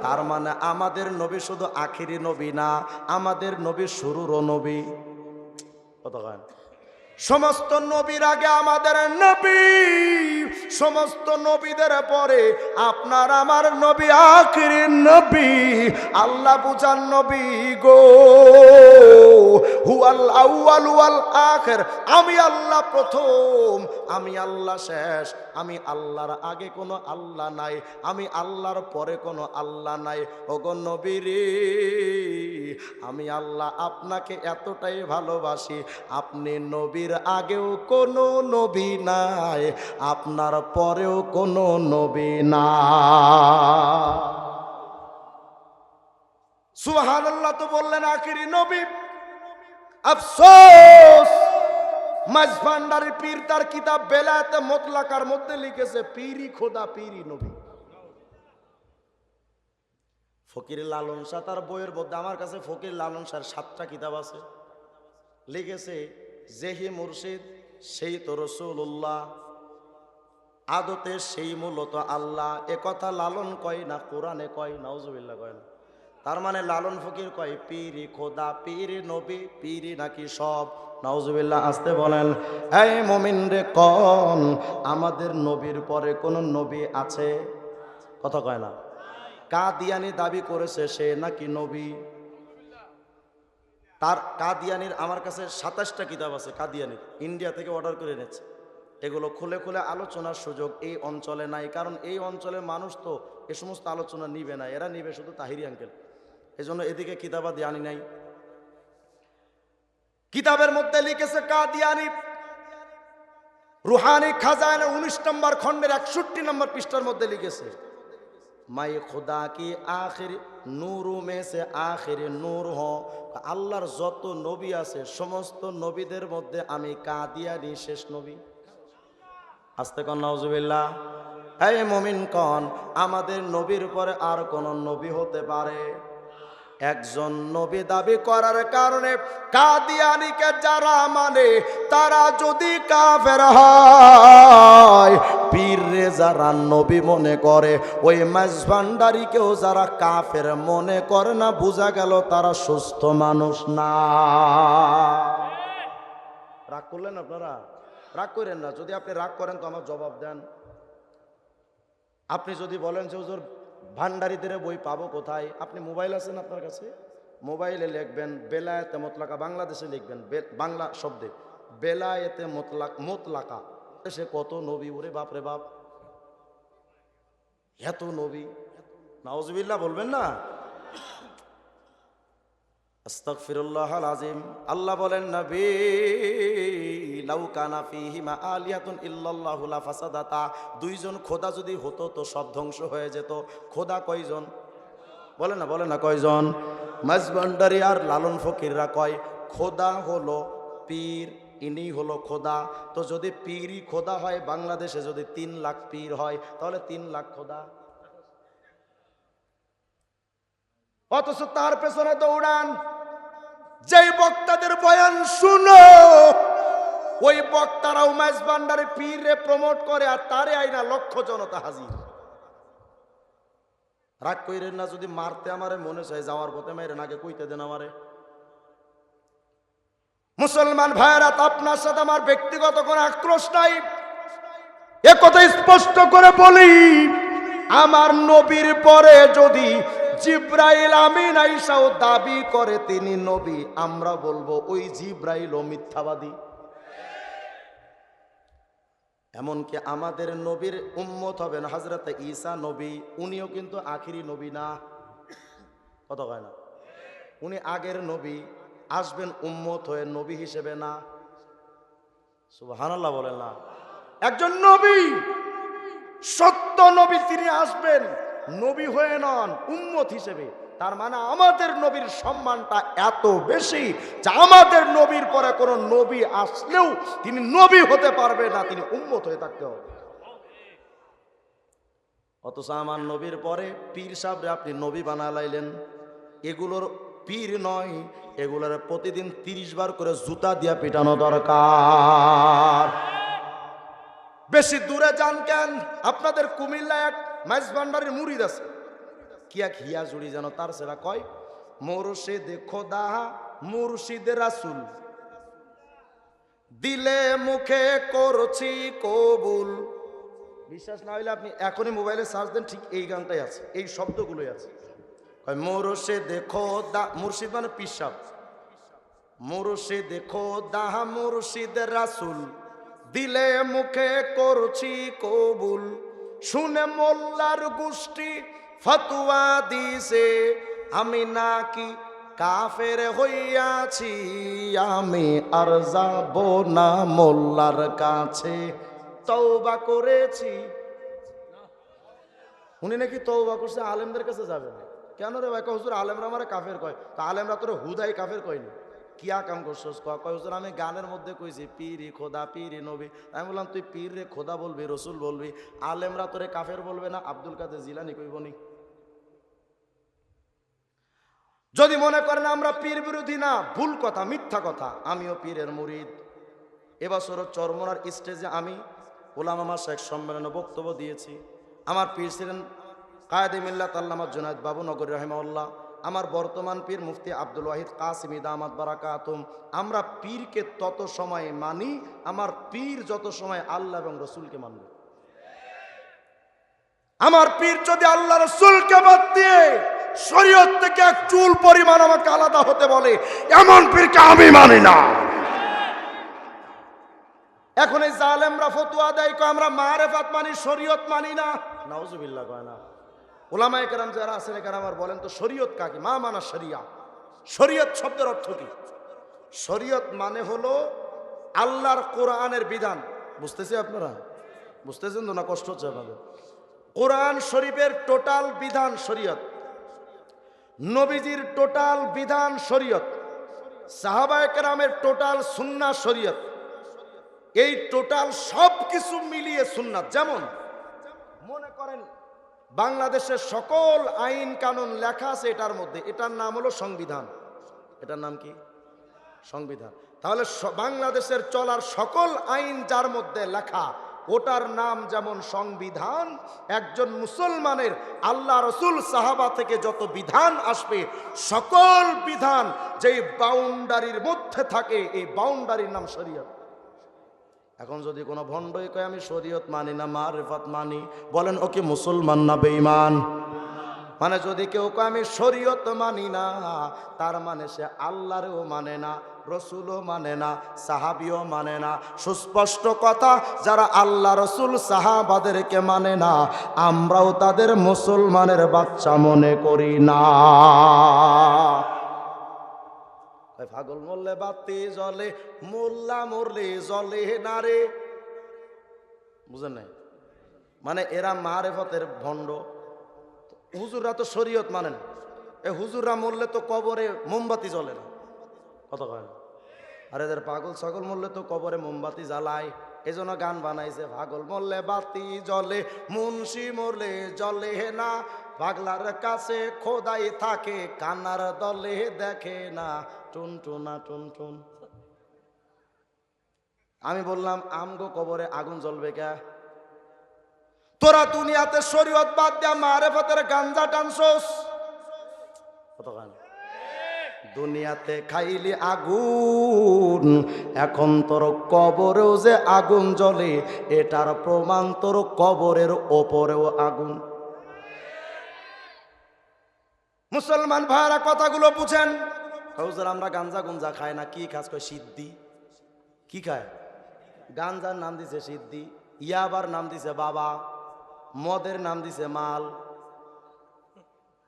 তার মানে আমাদের নবী শুধু আখিরি নবী না, আমাদের নবী শুরুরও নবী। কত গান, সমস্ত নবীর আগে আমাদের নবী, সমস্ত নবীদের পরে আপনার আমার নবী আখিরি নবী। আল্লাহ বুঝান নবী গো হুয়াল আউয়াল ওয়াল আখির, আমি আল্লাহ প্রথম, আমি আল্লাহ শেষ, আমি আল্লাহর আগে কোনো আল্লাহ নাই, আমি আল্লাহর পরে কোনো আল্লাহ নাই। ওগো নবী রে, আমি আল্লাহ আপনাকে এতটাই ভালোবাসি, আপনি নবীর আগেও কোনো নবী নাই, আপনার পরেও কোনো নবী নাই। সুবহানাল্লাহ তো বললেন আখিরি নবী। আফসোস, মাঝভান্ডারি পীর তার কিতাব বেলায়েতে মুতলাকার মধ্যে লিখেছে পীরই খোদা, পীরই নবী। ফকির লালন শাহ তার বইয়ের মধ্যে, আমার কাছে ফকির লালন শাহর 7টা কিতাব আছে, লিখেছে যেহি মুর্শিদ সেই তো রাসূলুল্লাহ, আদতে সেই মূলত আল্লাহ। এ কথা লালন কয় না, কোরআনে কয়, নাউজুবিল্লাহ কয় না। তার মানে লালন ফকির কয় পীরই খোদা, পীরই নবী, পীরই নাকি সব। নাউজুবিল্লাহ আসতে বলেন। এই মুমিন রে, কোন আমাদের নবীর পরে কোন নবী আছে? কথা কয় না। কাদিয়ানি দাবি করেছে সে নাকি নবী। তার কাদিয়ানির আমার কাছে 27টা কিতাব আছে, কাদিয়ানির, ইন্ডিয়া থেকে অর্ডার করে এনেছে। এগুলো খুলে খুলে আলোচনার সুযোগ এই অঞ্চলে নাই, কারণ এই অঞ্চলের মানুষ তো এ সমস্ত আলোচনা নিবে না, এরা নিবে শুধু তাহিরি আঙ্কেল। এই জন্য এদিকে কিতাবাদি আনি নাই। কিতাবের মধ্যে লিখেছে কাদিয়ানি রুহানি খাজানা 19 নম্বর খণ্ডের 61 নম্বর পৃষ্ঠার মধ্যে লিখেছে, মাই খুদা কি আখির নূরু মে সে আখির নূর হ। আল্লাহর যত নবী আছে সমস্ত নবীদের মধ্যে আমি কাদিয়ানি শেষ নবী। আস্তে কন নাউজুবিল্লাহ। এই মুমিন কন আমাদের নবীর পরে আর কোন নবী হতে পারে? একজন নবী দাবি করার কারণে কাদিয়ানিকে যারা মানে তারা যদি কাফের হয়, পীররে যারা নবী মনে করে, ওই মাঝভান্ডারিকেও যারা কাফের মনে করে না, বোঝা গেল তারা সুস্থ মানুষ না। রাগ করলেন আপনারা? রাগ করেন না। যদি আপনি রাগ করেন তো আমার জবাব দেন। আপনি যদি বলেন যে হুজুর ভান্ডারিদের বই পাবো কোথায়, আপনি মোবাইল আছেন আপনার কাছে, মোবাইলে লিখবেন বেলায়েতে মুতলাকা, বাংলাদেশে লিখবেন বাংলা শব্দে বেলায়েতে মুতলাকা। সে কত নবী, ওরে বাপ রে বাপ, এত নবী। নাউজুবিল্লাহ বলবেন না? আস্তাগফিরুল্লাহাল আযীম। আল্লাহ বলেন নবী লাউ কানা ফীহিমা আলিয়াতুন ইল্লাল্লাহু লা ফাসাদাতা। দুইজন খোদা যদি হতো তো সব ধ্বংস হয়ে যেত। খোদা কয়জন? বলে না কয়জন? মাঝভান্ডারি আর লালন ফকিররা কয় খোদা হলো পীর, ইনি হলো খোদা। তো যদি পীরই খোদা হয়, বাংলাদেশে যদি 3 লাখ পীর হয়, তাহলে 3 লাখ খোদা। অথচ তার পেছনে দৌড়ান। যেই বক্তাদের বয়ান শুনো, ওই বক্তারাও মাঝভান্ডারে পীরে প্রমোট করে, আর তারে আইনা লক্ষ জনতা হাজির। রাগ কইরেন না, যদি মারতে আমারে মনে চায় যাওয়ার পথে মেরে নাকে কইতে দেন আমারে। মুসলমান ভাইয়েরা, আপনার সাথে আমার ব্যক্তিগত কোনো আক্রোশ নাই, এ কথা স্পষ্ট করে বলি। আমার নবীর পরে যদি জিব্রাইল আমিন আইসাও দাবি করে তিনি নবী, আমরা বলবো ওই জিব্রাইল ও মিথ্যাবাদী। এমনকি আমাদের নবীর উম্মত হবেন হযরত ঈসা নবী, উনিও কিন্তু আখিরি নবী না। কথা কয় না? উনি আগের নবী, আসবেন উম্মত হয়ে, নবী হিসেবে না। সুবহানাল্লাহ বলেন না? একজন নবী, সত্য নবী, তিনি আসবেন নবী হয়ে নন, উম্মত হিসেবে। তার মানে আমাদের নবীর সম্মানটা এত বেশি যে আমাদের নবীর পরে কোনো নবী আসলেও তিনি নবী হতে পারবে না, তিনি উম্মত হয়ে থাকতে হবে। অথচ আমার নবীর পরে পীর সাহেবরে আপনি নবী বানালাইলেন। এগুলোর পীর নয়, এগুলোর প্রতিদিন 30 বার করে জুতা দিয়া পিটানো দরকার। বেশি দূরে যান কেন? আপনাদের কুমিল্লা এক মাঝভান্ডারির মুরিদ আছে, কি এক হিয়া জুড়ি যেন, তার সেরা কয় মুর্শিদ খোদা মুর্শিদ রাসূল, দিলে মুখে করছি কবুল। বিশ্বাস না হইলে আপনি এখনই মোবাইলে সার্চ দেন, ঠিক এই গানটাই আছে, এই শব্দগুলোই আছে। কয় মুর্শিদ খোদা, মুর্শিদ মানে পীর সাহেব, মুর্শিদ খোদা মুর্শিদ রাসূল, দিলে মুখে করছি কবুল। শুনে মোল্লার গোষ্ঠী ফতোয়া দিছে, আমি নাকি কাফের হইয়াছি, আমি আর যাব না মোল্লার কাছে, তওবা করেছি। উনি নাকি তওবা করছে, আলেমদের কাছে যাবে না। কেন রে ভাই? হুজুর আলেমরা আমারে কাফের কয়। তা আলেমরা তোর হুদাই কাফের কয়নি। কিয়া কাম করছস? কয় হুজুর আমি গানের মধ্যে কইছি পীরি খোদা পীরি নবী। আমি বললাম তুই পীর রে খোদা বলবি, রসুল বলবি, আলেমরা তোরে কাফের বলবে না? আব্দুল কাদের জিলানী কইবনি? যদি মনে করেন আমরা পীর বিরোধী, না, ভুল কথা, মিথ্যা কথা। আমিও পীরের মুরিদ। এবছর চরমোনার স্টেজে আমি উলামা মাশায়েখ সম্মেলনে বক্তব্য দিয়েছি। আমার পীর ছিলেন কায়েদে মিল্লাত আল্লামা জুনায়েদ বাবু নগরী রাহিমাহুল্লাহ। আমার বর্তমান পীর মুফতি আব্দুল ওয়াহিদ কাসিমি দামাত বারাকাতুম। আমরা পীরকে তত সময় মানি আমার পীর যত সময় আল্লাহ এবং রসুলকে মানবে। আমার পীর যদি আল্লাহ রসুলকে বাদ দিয়ে শরীয়ত থেকে এক চুল পরিমাণ আমাকে আলাদা হতে বলে, এমন পীরকে আমি মানি না। এখন এই জালেমরা ফতোয়া দেয় কয় আমরা মারেফাত মানি, শরীয়ত মানি না। নাউজুবিল্লাহ কয় না। উলামায়ে কেরাম যারা আছেন এখানে আমার বলেন তো শরীয়ত কাকে? মা মানা শরিয়া। শরীয়ত শব্দের অর্থ কি? শরীয়ত মানে হলো আল্লাহর কোরআনের বিধান। বুঝতেছি আপনারা? বুঝতেছেন তো না কষ্ট হচ্ছে আপনাদের? কোরআন শরীফের টোটাল বিধান শরীয়ত, নবীজির টোটাল বিধান শরীয়ত, সাহাবায়ে কেরামের টোটাল সুন্নাহ শরীয়ত। এই টোটাল সব কিছু মিলিয়ে সুন্নাত। যেমন মনে করেন বাংলাদেশের সকল আইন কানুন লেখা আছে এটার মধ্যে, এটার নাম হলো সংবিধান। এটার নাম কি? সংবিধান। তাহলে বাংলাদেশের চলার সকল আইন যার মধ্যে লেখা ওটার নাম যেমন সংবিধান। একজন মুসলমানের আল্লাহ রসুল সাহাবা থেকে যত বিধান আসবে সকল বিধান যেই বাউন্ডারির মধ্যে থাকে এই বাউন্ডারির নাম শরীয়ত। এখন যদি কোনো ভণ্ডই কয় আমি শরীয়ত মানি না মারেফাত মানি, বলেন ওকে মুসলমান না বেঈমান? মানে যদি কেউ কয় আমি শরীয়ত মানি না, তার মানে সে আল্লাহরও মানে না, রসুলও মানে না, সাহাবিও মানে না। সুস্পষ্ট কথা, যারা আল্লাহ রসুল সাহাবাদেরকে মানে না আমরাও তাদের মুসলমানের বাচ্চা মনে করি না। পাগল মরলে বাতি জ্বলে, মোল্লা মরলে জ্বলে না রে। বুঝেন নাই? মানে এরা মারেফতের ভণ্ড। হুজুররা তো শরীয়ত মানেন, এই হুজুররা মরলে তো কবরে মোমবাতি জ্বলে না। কথা কয় না? আর এদের পাগল ছাগল মরলে তো কবরে মোমবাতি জ্বালায়। এই জন্য গান বানাইছে, পাগল মরলে বাতি জ্বলে, মুন্সি মরলে জ্বলে না, পাগলার কাছে খোদাই থাকে, কান্নার দলে দেখে না, টুন টুনা টুন টুন। আমি বললাম আমগো কবরে আগুন জ্বলবে কে? তোরা দুনিয়াতে শরীয়ত বাদ দিয়া মারেফতের গাঞ্জা টানছস। কত গান দুনিয়াতে খাইলি আগুন, এখন তোর কবরেও যে আগুন জ্বলে এটার প্রমাণ তোর কবরের ওপরেও আগুন। মুসলমান ভাইরা কথাগুলো বুঝেন। হুজুর আমরা গাঞ্জা গুঞ্জা খাই না, কি খাস? কয় সিদ্ধি। কি খায়? গাঞ্জার নাম দিছে সিদ্ধি, ইয়াবার নাম দিছে বাবা, মদের নাম দিছে মাল।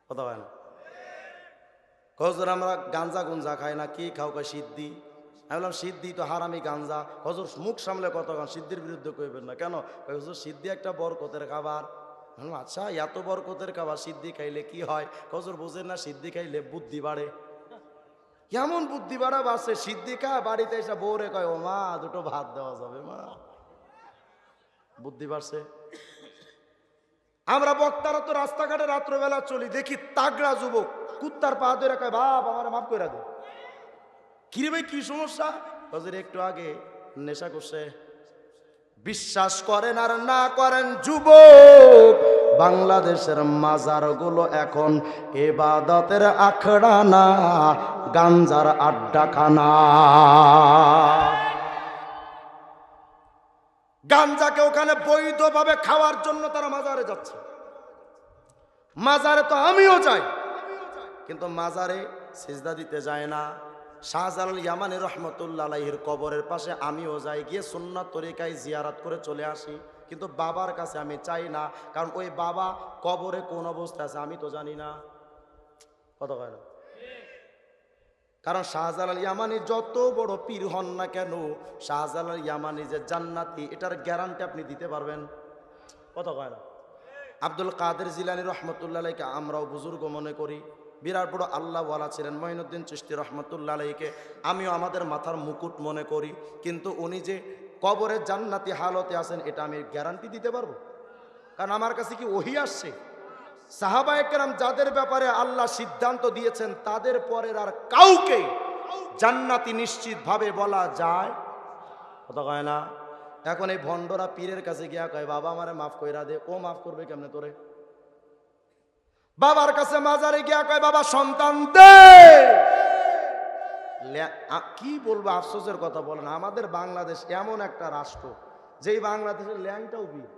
কথা হয় না? হুজুর আমরা গাঞ্জা গুঞ্জা খাই না, কি খাও? কয় সিদ্ধি। আমি বললাম সিদ্ধি তো হারামি গাঞ্জা। হুজুর মুখ সামলে কথা কন, সিদ্ধির বিরুদ্ধে কইবেন না কেন? হুজুর সিদ্ধি একটা বরকতের খাবার। আচ্ছা এত বরকতের খাবার, সিদ্ধি খাইলে কি হয়? হুজুর বুঝেন না, সিদ্ধি খাইলে বুদ্ধি বাড়ে। কেমন বুদ্ধি বাড়া বাড়ছে? সিদ্ধি খা, বাড়িতে এসে বউরে কয় ও মা দুটো ভাত দেওয়া যাবে মা, বুদ্ধি বাড়ছে। আমরা বক্তারা তো রাস্তাঘাটে রাত্রবেলা চলি, দেখি তাগড়া যুবক কুত্তার পা ধরে কয় বাপ আমার মাফ করে দে। কিরে ভাই কি সমস্যা? হুজুর একটু আগে নেশা করছে। বিশ্বাস করেন আর না করেন যুবক, বাংলাদেশের মাজারগুলো এখন ইবাদতের আখড়া না, গাঞ্জার আড্ডাখানা। গাঞ্জাকে ওখানে বৈধভাবে খাওয়ার জন্য তারা মাজারে যাচ্ছে। মাজারে তো আমিও যাই, কিন্তু মাজারে সিজদা দিতে যায় না। শাহজালাল ইয়ামানী রহমতুল্লাহ আলাইহির কবরের পাশে আমিও যাই, গিয়ে সুন্নাত তরিকায় জিয়ারত করে চলে আসি, কিন্তু বাবার কাছে আমি চাই না, কারণ ওই বাবা কবরে কোন অবস্থা আছে আমি তো জানি না। কত হয় না? কারণ শাহজালাল ইয়ামানী যত বড় পীর হন না কেন, শাহজালাল ইয়ামানী যে জান্নাতি এটার গ্যারান্টি আপনি দিতে পারবেন? কত হয় না? আব্দুল কাদের জিলানী রহমতুল্লাহ আলাইহিকে আমরাও বুজুর্গ মনে করি, বিরাট বড় আল্লাহওয়ালা ছিলেন মঈনুদ্দিন চিশতি রহমতুল্লাহ আলাইহিকে আমিও আমাদের মাথার মুকুট মনে করি, কিন্তু উনি যে কবরে জান্নাতি হালতে আছেন এটা আমি গ্যারান্টি দিতে পারবো? কারণ আমার কাছে কি ওহী আসছে? সাহাবায়ে কেরাম যাদের ব্যাপারে আল্লাহ সিদ্ধান্ত দিয়েছেন তাদের পরের আর কাউকে জান্নাতি নিশ্চিতভাবে বলা যায় কথা কয় না। এখন এই ভণ্ডরা পীরের কাছে গিয়া কয় বাবা আমারে মাফ কইরা দে, ও মাফ করবে কেমনে তোরে? বাবার কাছে মাজারে গিয়া কয় বাবা সন্তান দে। কি বলবো, আফসোসের কথা বলেন, আমাদের বাংলাদেশ এমন একটা রাষ্ট্র যেই বাংলাদেশের ল্যাংটাও পীর।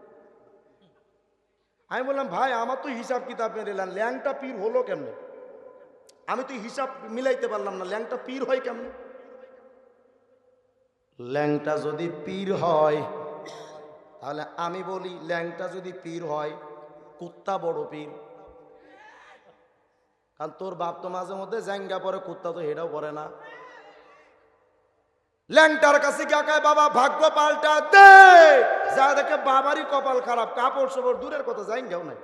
আমি বললাম ভাই আমার তো হিসাব কিতাব মেলাম, ল্যাংটা পীর হলো কেমনে? আমি তো হিসাব মিলাইতে পারলাম না, ল্যাংটা পীর হয় কেমনে? ল্যাংটা যদি পীর হয় তাহলে আমি বলি ল্যাংটা যদি পীর হয় কুত্তা বড় পীর। কারণ তোর বাপ তো মাঝে মধ্যে জ্যাঙ্গা পরে, কুত্তা তো হেটাও পরে না। ল্যাংটার কাছে কাকায় বাবা ভাগ্য পাল্টা দে, যা দেখে বাবারই কপাল খারাপ, কাপড় চোপড় দূরের কথা জ্যাঙ্গাও নাই।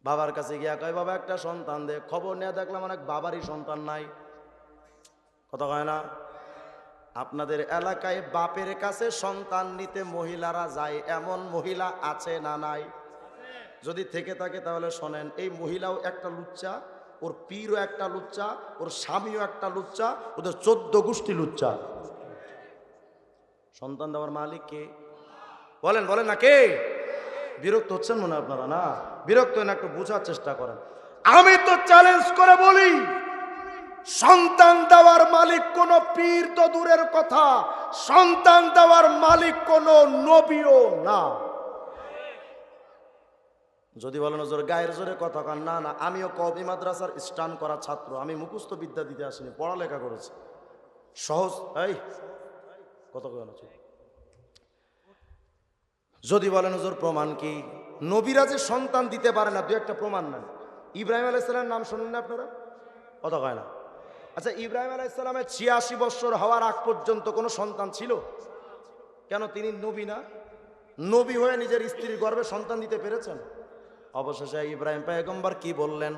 বাবার কাছে গিয়া কয় বাবা একটা সন্তান দে, খবর নিয়ে দেখলাম অনেক বাবারই সন্তান নাই। কথা কয় না? আপনাদের এলাকায় বাপের কাছে সন্তান নিতে মহিলারা যায়, এমন মহিলা আছে না নাই? যদি থেকে থাকে তাহলে শোনেন, এই মহিলাও একটা লুচ্চা, ওর পীরও একটা লুচ্চা, ওর স্বামীও একটা লুচ্চা, ওদের 14 গোষ্ঠী লুচ্চা। সন্তান দেওয়ার মালিক কে? বলেন বলেন না কে? বিরক্ত হচ্ছেন মনে আপনারা? না বিরক্ত না, একটু বোঝার চেষ্টা করেন। আমি তো চ্যালেঞ্জ করে বলি সন্তান দেওয়ার মালিক কোন পীর তো দূরের কথা, সন্তান দেওয়ার মালিক কোন নবীও না। যদি বলেন হুজুর গায়ের জোরে কথা কান, না না, আমিও কওমি মাদ্রাসার স্টান করা ছাত্র, আমি মুখস্থ বিদ্যা দিতে আসিনি, পড়ালেখা করেছি সহজ। এই কত কেন? যদি বলেন হুজুর প্রমাণ কি? নবীরা যে সন্তান দিতে পারে না, দু একটা প্রমাণ নেন। ইব্রাহিম আলাইহিস সালামের নাম শোনেন না আপনারা? কথা কয় না? আচ্ছা ইব্রাহিম আলাইহিস সালামের 86 বছর হওয়ার আগ পর্যন্ত কোনো সন্তান ছিল? কেন তিনি নবী না? নবী হয়ে নিজের স্ত্রীর গর্ভে সন্তান দিতে পেরেছেন? অবশেষে ইব্রাহিম পয়গম্বর কি বললেন?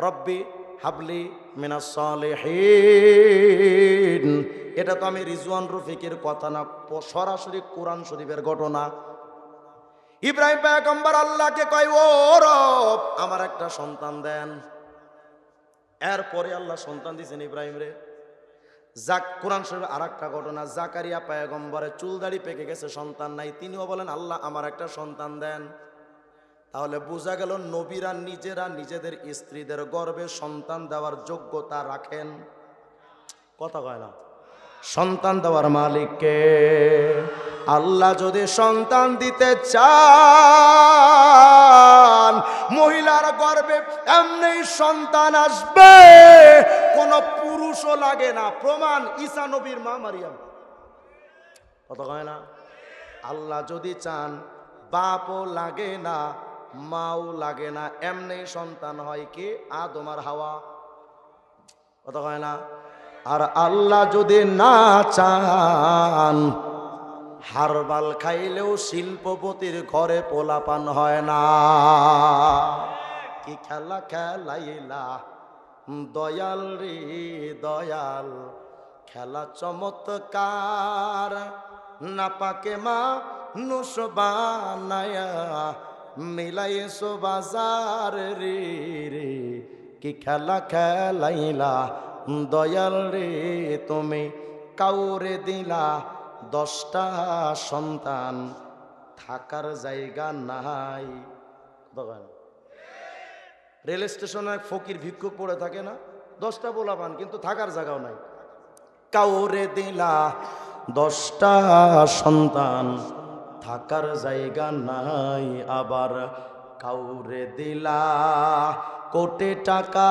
রব্বি হাবলি মিনাস সালিহিন। এটা তো আমি রিজওয়ান রফিকের কথা না, সরাসরি কোরআন শরীফের ঘটনা। ইব্রাহিম পয়গম্বর আল্লাহকে কয় ও রব আমার একটা সন্তান দেন। এরপরে আল্লাহ সন্তান দিয়েছেন ইব্রাহিম রে। কোরআন শরীফের আর একটা ঘটনা, জাকারিয়া পয়গম্বরের চুল দাড়ি পেকে গেছে, সন্তান নাই, তিনিও বলেন আল্লাহ আমার একটা সন্তান দেন। তাহলে বোঝা গেল নবীরা নিজেরা নিজেদের স্ত্রীদের গর্ভে সন্তান দেওয়ার যোগ্যতা রাখেন। কথা কয় না? সন্তান দেওয়ার মালিককে। আল্লাহ যদি সন্তান দিতে চান মহিলার গর্ভে এমনি সন্তান আসবে, কোন পুরুষও লাগে না। প্রমাণ ঈসা নবীর মা মারিয়াম। কথা কয় না? আল্লাহ যদি চান বাপও লাগে না, মাও লাগে না, এমনি সন্তান হয় কি? আদম আর হাওয়া। কথা কয় না? আর আল্লাহ যদি না চান হারবাল খাইলেও শিল্পপতির ঘরে পোলাপান হয় না। কি খেলা খেলাইলা দয়াল রে দয়াল, খেলা চমৎকার, না পাকে মা নুস বানায়া মিলাইছো বাজার রে রে। কি খেলা খেলাইলা দয়াল রে তুমি, কাউরে দিলা 10টা সন্তান, থাকার জায়গা নাই। রেল স্টেশনে এক ফকির ভিক্ষুক পড়ে থাকে না, 10টা পোলাপান কিন্তু থাকার জায়গাও নাই। কাউরে দিলা 10টা সন্তান, থাকার জায়গা নাই। আবার কাউরে দিলা কোটি টাকা,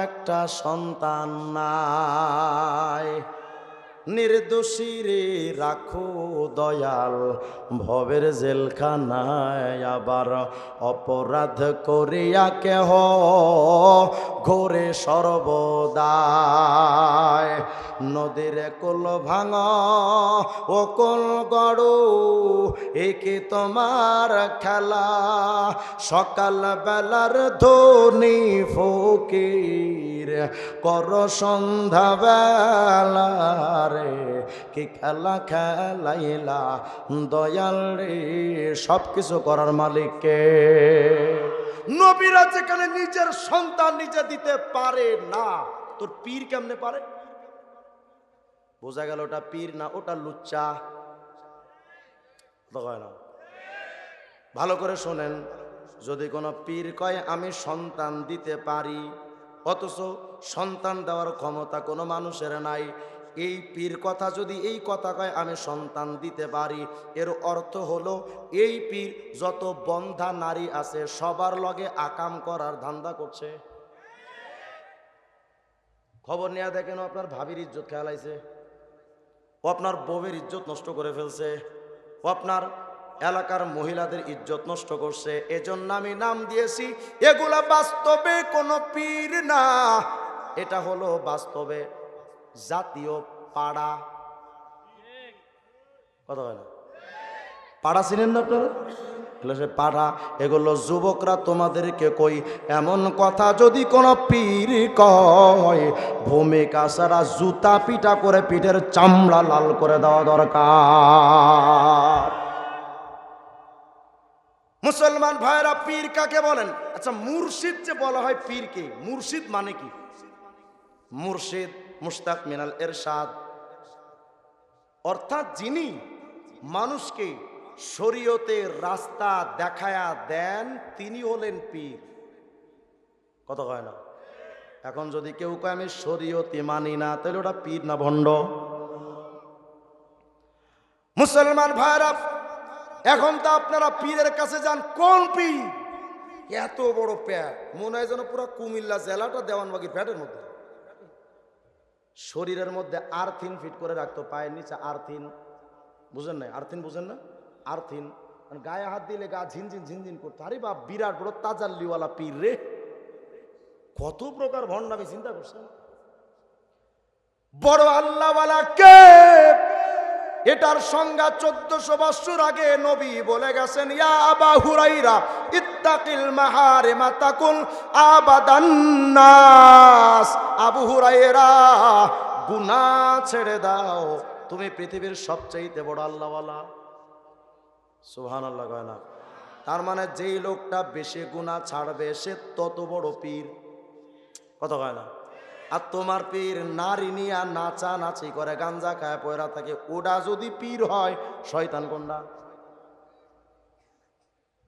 একটা সন্তান নাই। নির্দোষী রে রাখো দয়াল ভবের জেলখানায়, আবার অপরাধ করিয়া কেহ ঘোরে সর্বদায়। নদীর কোল ভাঙ ও কোল গড়ো, একে তোমার খেলা, সকাল বেলার ধনী ফকির কর সন্ধ্যা বেলা রে, কি খেলা খেলাইলা দয়াল রে, সব কিছু করার মালিককে। নবীরা যেখানে নিজের সন্তান নিজে দিতে পারে না, তোর পীর কেমনে পারে? বোঝা গেল ওটা পীর না, ওটা লুচ্চা। না, ভালো করে শোনেন, যদি কোনো পীর কয় আমি সন্তান দিতে পারি, অথচ সন্তান দেওয়ার ক্ষমতা কোনো মানুষের নাই, এই পীর কথা যদি এই কথা কয় আমি সন্তান দিতে পারি, এর অর্থ হলো এই পীর যত বন্ধা নারী আছে সবার লগে আকাম করার ধান্দা করছে। খবর নিয়ে দেখেন, আপনার ভাবির ইজ্জত খেয়ালাইছে, ও আপনার বউয়ের ইজ্জত নষ্ট করে ফেলছে, ও আপনার এলাকার মহিলাদের ইজ্জত নষ্ট করছে। এজন্য আমি নাম দিয়েছি এগুলা বাস্তবে কোনো পীর না, এটা হলো বাস্তবে জাতীয় পাড়া। কথা হয় না? পাড়া চিনেন না আপনারা? সে পাড়া, এগুলো যুবকরা তোমাদেরকে কই, এমন কথা যদি কোনো পীর কয়, ভূমিকা সারা জুতা পিটা করে পিঠের চামড়া লাল করে দেওয়া দরকার। মুসলমান ভাইরা, পীর কাকে বলেন? আচ্ছা, মুর্শিদ যে বলা হয় পীরকে, মুর্শিদ মানে কি? মুর্শিদ মুশতাক মিনাল এরশাদ, অর্থাৎ যিনি মানুষকে শরীয়তের রাস্তা দেখায়া দেন তিনি হলেন পীর। কথা কয় না? এখন যদি কেউ কয় আমি শরীয়তে মানি না, তাহলে ওটা পীর না ভণ্ড? মুসলমান ভাইরা, এখন তো আপনারা পীরের কাছে যান, কোন পীর? এত বড় প্যাট, মনে হয় যেন পুরো কুমিল্লা জেলাটা দেওয়ানবাগির প্যাটের মধ্যে। শরীরের মধ্যে আর্থিন ফিট করে রাখতো, পায়ের নিচে আর্থিন, বুঝেন না? আর্থিন বুঝেন না? আর্থিন গায়ে হাত দিলে গা ঝিনঝিন ঝিনঝিন করতো। আরে বাপ, বিরাট বড় তাজাল্লিওয়ালা পীর রে, কত প্রকার ভণ্ডামি চিন্তা করছেন। বড় আল্লাহওয়ালা কে? এটার সংজ্ঞা 1400 বছর আগে নবী বলে গেছেন, ইয়া আবা হুরাইরা ইত্তাকিল মাহারিমা তাকুন আবাদান নাস। আবু হুরাইরা, গুনাহ ছেড়ে দাও, তুমি পৃথিবীর সবচেয়ে বড় আল্লাহওয়ালা। সুবহানাল্লাহ কয় না? তার মানে যেই লোকটা বেশি গুনাহ ছাড়বে সে তত বড় পীর। কথা কয় না? আর তোমার পীর নারী নিয়া নাচা নাচি করে, গাঞ্জা খায় পয়রা থাকে, ওটা যদি পীর হয়, শয়তান কোনটা?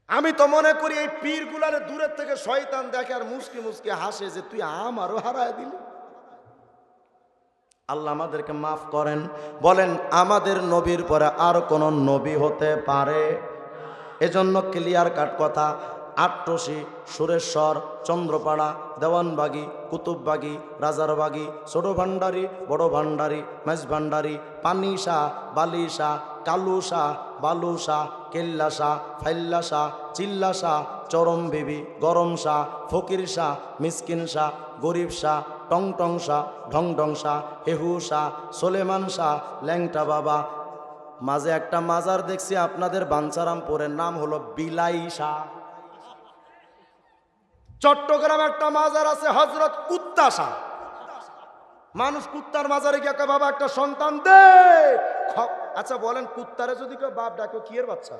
আমি তো মনে করি এই পীর গুলারে দূরের থেকে শয়তান দেখে আর মুসকি মুসকি হাসে যে তুই আমারও হারায় দিলি। আল্লাহ আমাদেরকে মাফ করেন। বলেন, আমাদের নবীর পরে আর কোন নবী হতে পারে? এজন্য ক্লিয়ার কাট কথা, আট্রসি, সুরেশ্বর, চন্দ্রপাড়া, দেওয়ানবাগি, কুতুববাগি, রাজারবাগি, ছোট ভান্ডারি, বড় ভান্ডারি, মেজ ভান্ডারি, পানিশা, বালিশা, কালুশা, বালুশা, কেল্লাশা, ফাইল্লাশা, চিল্লাশা, চরম বিবি, গরম শাহ, ফকির শাহ, মিসকিন শাহ, গরিব শাহ, টং টং শাহ, ঢং ঢং শাহ, হেহু শাহ, সোলেমান শাহ, ল্যাংটা বাবা। মাঝে একটা মাজার দেখছি আপনাদের বাঞ্ছারামপুরের, নাম হলো বিলাই শাহ। চট্টগ্রাম একটা মাজার আছে হযরত কুত্তা শাহ। মানুষ কুত্তার মাজারে গিয়ে কয় বাবা একটা সন্তান দে। আচ্ছা বলেন, কুত্তারে যদি কেউ বাপ ডাকে, কি এর বাচ্চা?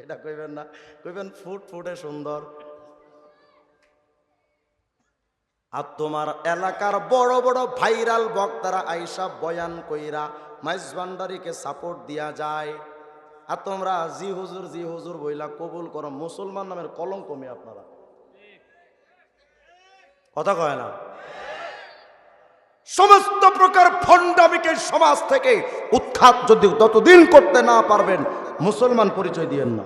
এটা কইবেন না, কইবেন ফুট ফুটে সুন্দর। আর তোমার এলাকার বড় বড় ভাইরাল বক্তারা আইসা বয়ান কইরা মাইজ ভান্ডারিকে সাপোর্ট দিয়া যায়, আর তোমরা জি হুজুর বইলা কবুল করো। মুসলমান নামের কলঙ্ক মে আপনারা। কথা কয় না? সমস্ত প্রকার ভণ্ডামিকে সমাজ থেকে উৎখাত যদি ততদিন করতে না পারবেন, মুসলমান পরিচয় দিয়েন না।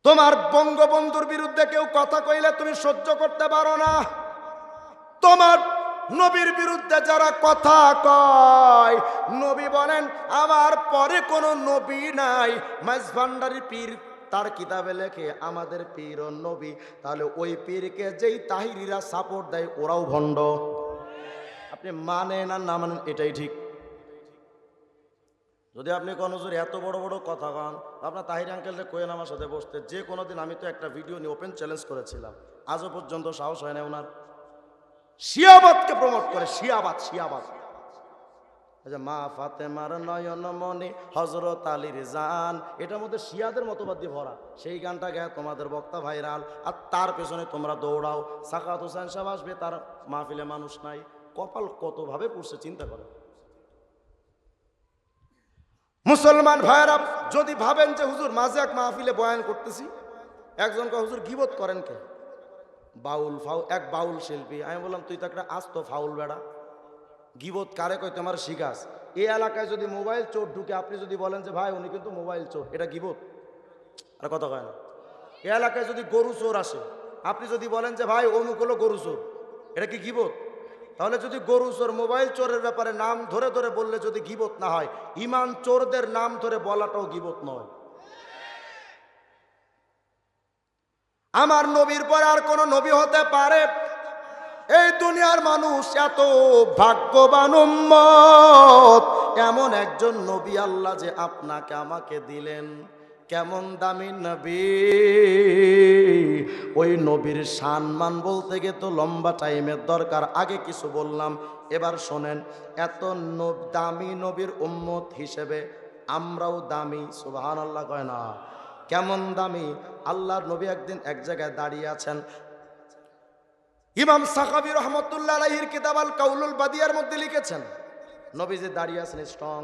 তোমার বঙ্গবন্ধুর বিরুদ্ধে কেউ কথা কইলে তুমি সহ্য করতে পারো না, তোমার নবীর বিরুদ্ধে যারা কথা কয়, নবী বলেন আমার পরে কোনো নবী নাই। মাঝভান্ডারি পীর তার কিতাবে লেখে আমাদের পীর ও নবী। তাহলে ওই পীরকে যেই তাহিরিরা সাপোর্ট দেয় ওরাও ভণ্ড। আপনি মানেন আর না মানেন এটাই ঠিক। যদি আপনি কোন হুজুর এত বড় বড় কথা কন, আপনার তাহির আঙ্কেলকে কোয়েন আমার সাথে বসতে। যে কোনো দিন আমি তো একটা ভিডিও নিয়ে ওপেন চ্যালেঞ্জ করেছিলাম, আজও পর্যন্ত সাহস হয় না ওনার। শিয়াবাদকে প্রমোট করে, শিয়াবাদ শিয়াবাদ। মা ফাতেমার নয়ন মনে হযরত আলীর জান, এটার মধ্যে শিয়াদের মতবাদ দিয়ে ভরা। সেই গানটা গায়ে তোমাদের বক্তা ভাইরাল, আর তার পেছনে তোমরা দৌড়াও। সাখাওয়াত হোসেন সাহেব আসবে, তার মাহফিলে মানুষ নাই। কপাল কতভাবে পড়ছে চিন্তা করে। মুসলমান ভাইয়েরা, যদি ভাবেন যে হুজুর মাঝে এক মাহফিলে বয়ান করতেছি, একজনকে হুজুর গীবত করেন কে? বাউল ফাউ, এক বাউল শিল্পী। আমি বললাম তুই তো একটা আস্ত ফাউল বেড়া, গীবত কারে কয় তোমার শিখাস? এই এলাকায় যদি মোবাইল চোর ঢুকে, আপনি যদি বলেন যে ভাই উনি কিন্তু মোবাইল চোর, এটা গীবত? আর কথা কয় না। এই এলাকায় যদি গরু চোর আসে, আপনি যদি বলেন যে ভাই অমুক হলো গরু চোর, এটা কি গীবত? তাহলে যদি গরু চোর, মোবাইল চোরের ব্যাপারে নাম ধরে ধরে বললে যদি গীবত না হয়, ইমান চোরদের নাম ধরে বলাটাও গীবত নয়। আমার নবীর পরে আর কোন নবী হতে পারে? এই দুনিয়ার মানুষ এত ভাগ্যবান উম্মত, এমন একজন নবী আল্লাহ যে আপনাকে আমাকে দিলেন। কেমন দামি নবী! ওই নবীর সম্মান বলতে গিয়ে তো লম্বা টাইমের দরকার। আগে কিছু বললাম, এবার শোনেন। এত দামি নবীর উম্মত হিসেবে আমরাও দামি। সুবহানাল্লাহ কয় না? কেমন দামি! আল্লাহর নবী একদিন এক জায়গায় দাঁড়িয়ে আছেন। ইমাম সাখাবী রহমতুল্লাহ আলাইহির কিতাব আল কাউলুল বাদিয়ার মধ্যে লিখেছেন, নবীজি দাঁড়িয়ে আছেন স্ট্রং।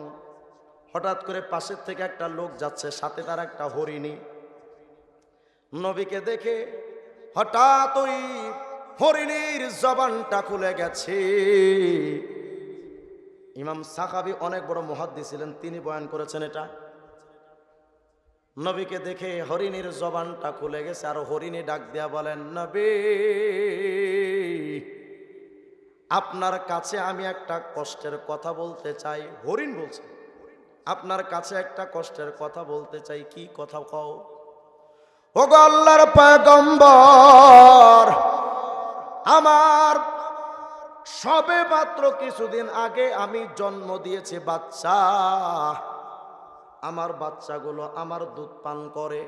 হঠাৎ করে পাশের থেকে একটা লোক যাচ্ছে, সাথে তার একটা হরিণী। নবীকে দেখে হঠাৎ ওই হরিণীর জবানটা খুলে গেছে। ইমাম সাখাবী অনেক বড় মুহাদ্দিস ছিলেন, তিনি বয়ান করেছেন এটা। নবীকে দেখে হরিণীর জবানটা খুলে গেছে, আর হরিণী ডাক দিয়া বলেন, নবী আপনার কাছে আমি একটা কষ্টের কথা বলতে চাই। হরিণ বলছে, আপনার কাছে একটা কষ্টের কথা বলতে চাই। কি কথা কও? ওগো আল্লাহর পয়গম্বর, আমার সবে মাত্র কিছুদিন আগে আমি জন্ম দিয়েছি বাচ্চা। আমার বাচ্চাগুলো আমার দুধ পান করে।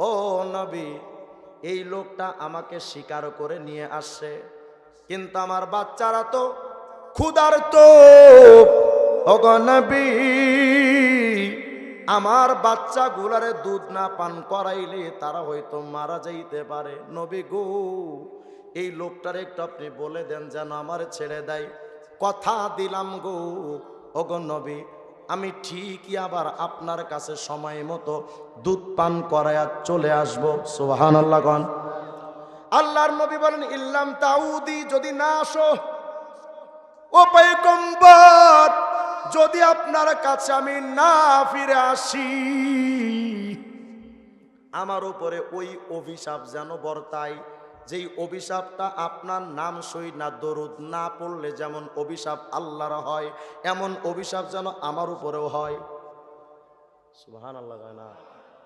ও নবী, এই লোকটা আমাকে শিকার করে নিয়ে আসছে, কিন্তু আমার বাচ্চারা তো ক্ষুধার্ত। ওগো নবী, আমার বাচ্চাগুলারে দুধ না পান করাইলে তারা হয়তো মারা যাইতে পারে। নবী গো, এই লোকটার একটু আপনি বলে দেন যেন আমার ছেড়ে দেয়। কথা দিলাম গো। ওগো নবী, আমি ঠিকই আবার আপনার কাছে সময় মতো দুধ পান করায়া চলে আসবো। সুবহানাল্লাহ গণ। আল্লাহর নবী বলেন, ইল্লাম তাউদি, যদি না আসো। ও পয়গম্বর, যদি আপনার কাছে আমি না ফিরে আসি, আমার উপরে ওই অভিশাপ যেন বর্তায়, যেই অভিশাপটা আপনার নাম সই না দরুদ না পড়লে যেমন অভিশাপ আল্লাহর হয়, এমন অভিশাপ যেন আমার উপরেও হয়। সুবহানাল্লাহ না?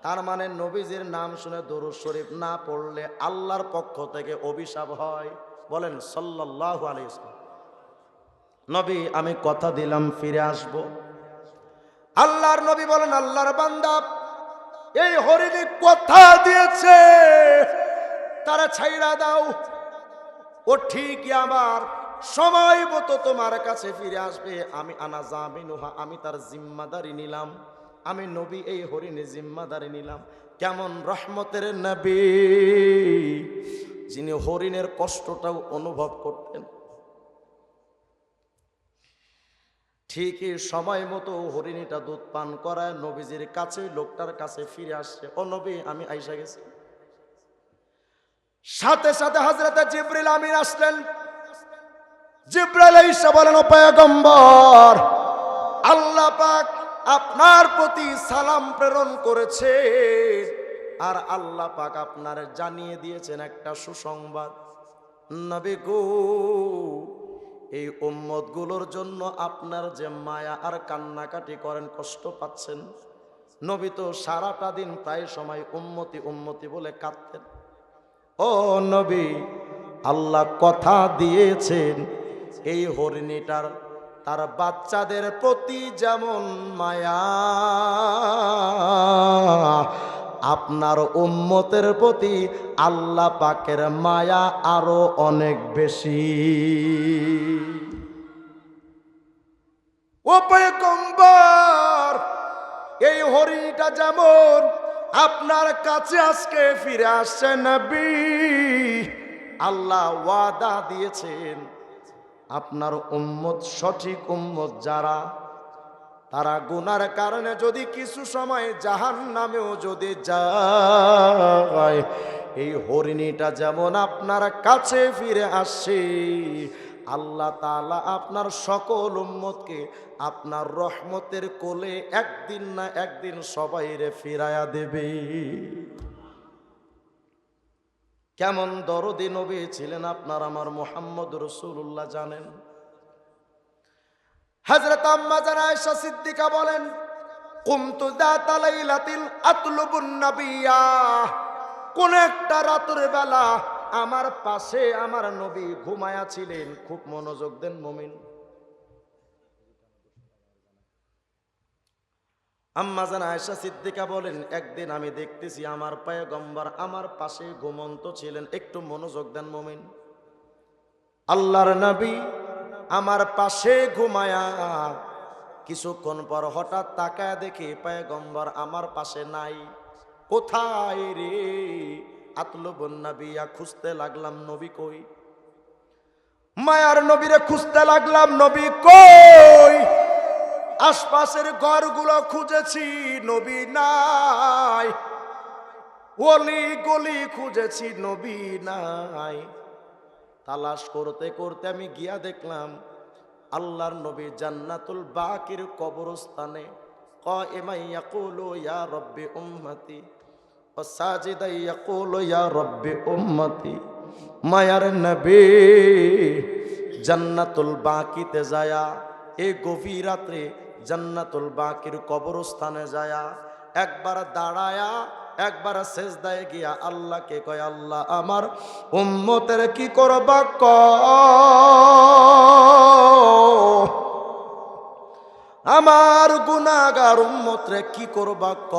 তার মানে নবীজির নাম শুনে দরুদ শরীফ না পড়লে আল্লাহর পক্ষ থেকে অভিশাপ হয়। বলেন সাল্লাল্লাহু আলাইহি ওয়াসাল্লাম। নবী আমি কথা দিলাম ফিরে আসব। আল্লাহর নবী বলেন, আল্লাহর বান্দা, এই হরিণী কথা দিয়েছে, তারা ছাইড়া দাও। ও ঠিকই আবার সময় মতো তোমার কাছে ফিরে আসবে। আমি আনা জামিনুহা, আমি তার জিম্মাদারি নিলাম। আমি নবী এই হরিণী জিম্মাদারি নিলাম। কেমন রহমতের নবী, যিনি হরিণের কষ্টটাও অনুভব করতেন। ঠিকই সময় মতো হরিণীটা দুধ পান করায় নবীজির কাছে, লোকটার কাছে ফিরে আসছে। ও নবী, আমি আইসা গেছি। সাথে সাথে হযরতে জিবরিল আমিন আসলেন। জিবরাইল আইসা বলেন, ও পয়গম্বর, আল্লাহ পাক আপনার প্রতি সালাম প্রেরণ করেছে, আর আল্লাহ পাক আপনার জানিয়ে দিয়েছেন একটা সুসংবাদ। নবী গো, এই উম্মতগুলোর জন্য আপনার যে মায়া আর কান্নাকাটি করেন, কষ্ট পাচ্ছেন। নবী তো সারাটা দিন প্রায় সময় উম্মতি উম্মতি বলে কাঁদতেন। ও নবী, আল্লাহ কথা দিয়েছেন এই হরিণীটার তার বাচ্চাদের প্রতি যেমন মায়া, আপনার উম্মতের প্রতি আল্লাহ পাকের মায়া আরো অনেক বেশি। ও পয়গম্বর, এই হরিণীটা যেমন আপনার কাছে আজকে ফিরে আসছে নবী, আল্লাহ ওয়াদা দিয়েছেন আপনার উম্মত, সঠিক উম্মত যারা, তারা গুনার কারণে যদি কিছু সময় জাহান্নামেও যদি যায়, এই হরিণীটা যেমন আপনার কাছে ফিরে আসছে, আল্লাহ তাআলা আপনার সকল উম্মতকে আপনার রহমতের কোলে একদিন না একদিন সবাইরে ফিরায়া দেবে। কেমন দরদি নবী ছিলেন আপনার আমার মুহাম্মদ রাসূলুল্লাহ জানেন। হযরত আম্মা জান আয়েশা সিদ্দিকা বলেন, কুমতু যাতা লাইলাতিন আতলুবুন নাবিয়্যা, কোন একটা রাতের বেলা আমার পাশে আমার নবী ঘুমায়া ছিলেন। খুব মনোযোগ দেন মুমিন। আম্মা জান আয়েশা সিদ্দিকা বলেন, একদিন আমি দেখতেছি আমার পয়গম্বর আমার পাশে ঘুমন্ত ছিলেন। একটু মনোযোগ দেন মুমিন। আল্লাহর নবী আমার পাশে ঘুমায়া কিছুক্ষণ পর হঠাৎ তাকায় দেখি পয়গম্বর আমার পাশে নাই। কোথায় রে? আতলুবুন নাবিয়্যা, খুঁজতে লাগলাম নবী কই। মায়ার নবীরে খুঁজতে লাগলাম, নবী কই। আশপাশের ঘরগুলো খুঁজেছি, নবী নাই। অলি গলি খুঁজেছি, নবী নাই। তালাশ করতে করতে আমি গিয়া দেখলাম আল্লাহর নবী জান্নাতুল বাকির কবরস্থানে কায়েমান ইয়াকুলু ইয়া রাব্বি উম্মতি ওয়া সাজিদান ইয়াকুলু ইয়া রাব্বি উম্মতি। মায়ার নবী জান্নাতুল বাকিতে যায়া, এই গভীর রাত্রে জান্নাতুল বাকির কবরস্থানে যায়া একবার দাঁড়ায়া একবার সেজদায় গিয়া আল্লাহকে কয়, আল্লাহ আমার উম্মতের কি করবা ক, আমার গুনাহগার উম্মতরে কি করবা ক,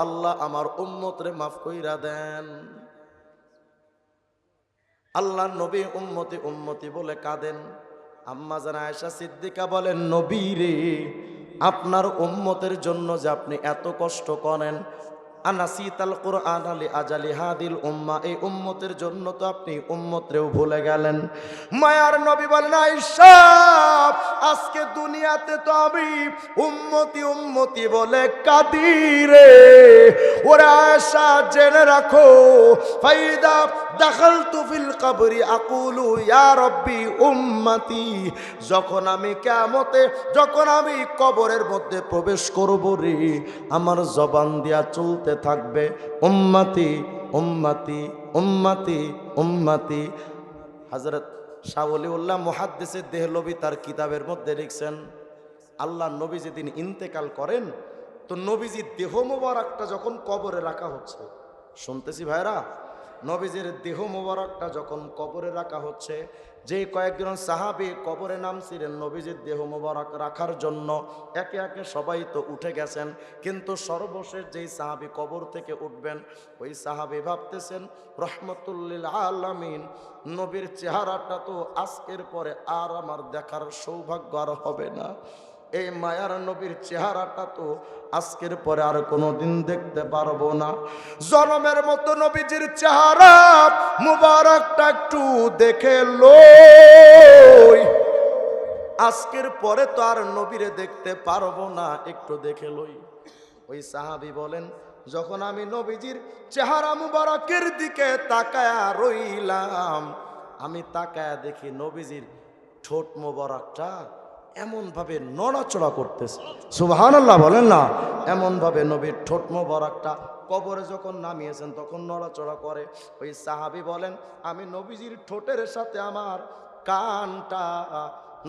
আল্লাহ আমার উম্মতরে মাফ কইরা দেন। আল্লাহর নবী উম্মতি উম্মতি বলে কাঁদেন। আম্মা জান আয়েশা সিদ্দিকা বলেন, নবী রে, আপনার উম্মতের জন্য যে আপনি এত কষ্ট করেন, আনাসিতাল কুরআন আলি আজালি হাদিল উম্মাহ, এই উম্মতের জন্য তো আপনি উম্মতরেও ভুলে গেলেন। মায়ার নবী বলেন, আয়েশা আজকে দুনিয়াতে তো আমি উম্মতি উম্মতি বলে কাঁদি রে। ওরে আয়েশা জেনে রাখো, ফাইদা দাখালতু ফিল কবরি আকুলু ইয়া রাব্বি উম্মতি, যখন আমি কিয়ামতে যখন আমি কবরের মধ্যে প্রবেশ করব রে, আমার জবান দিয়া চলতে থাকবে উম্মতি উম্মতি উম্মতি উম্মতি। হযরত শাহ ওলিউল্লাহ মুহাদ্দিসে দেহলভী তার কিতাবের মধ্যে লিখছেন, আল্লাহ নবী যেদিন ইন্তেকাল করেন, তো নবীজির দেহ মোবারকটা যখন কবরে রাখা হচ্ছে, শুনতেছি ভাইরা, নবীজির দেহ মোবারকটা যখন কবরে রাখা হচ্ছে, যে কয়েকজন সাহাবী কবরে নামছিলেন নবীজির দেহ মোবারক রাখার জন্য, একে একে সবাই তো উঠে গেছেন, কিন্তু সর্বশেষ যেই সাহাবী কবর থেকে উঠবেন, ওই সাহাবী ভাবতেছেন রহমতুল্লিল আলামিন, নবীর চেহারাটা তো আজকের পরে আর আমার দেখার সৌভাগ্য আর হবে না। এই মায়ার নবীর চেহারাটা তো আজকের পরে আর কোনোদিন দেখতে পারবো না। জনমের মতো নবীজির চেহারা মুবারকটা একটু দেখে লই, আজকের পরে তো আর নবীরে দেখতে পারবো না, একটু দেখে লই। ওই সাহাবী বলেন, যখন আমি নবীজির চেহারা মুবারকের দিকে তাকায়া রইলাম, আমি তাকায়া দেখি নবীজির ঠোঁট মুবারকটা এমন ভাবে নড়াচড়া করতেছে। সুবহানাল্লাহ বলেন না, এমন ভাবে নবীর ঠোঁট মোবারকটা কবরে যখন নামিয়েছেন তখন নড়াচড়া করে। ওই সাহাবী বলেন, আমি নবীজির ঠোঁটের সাথে আমার কানটা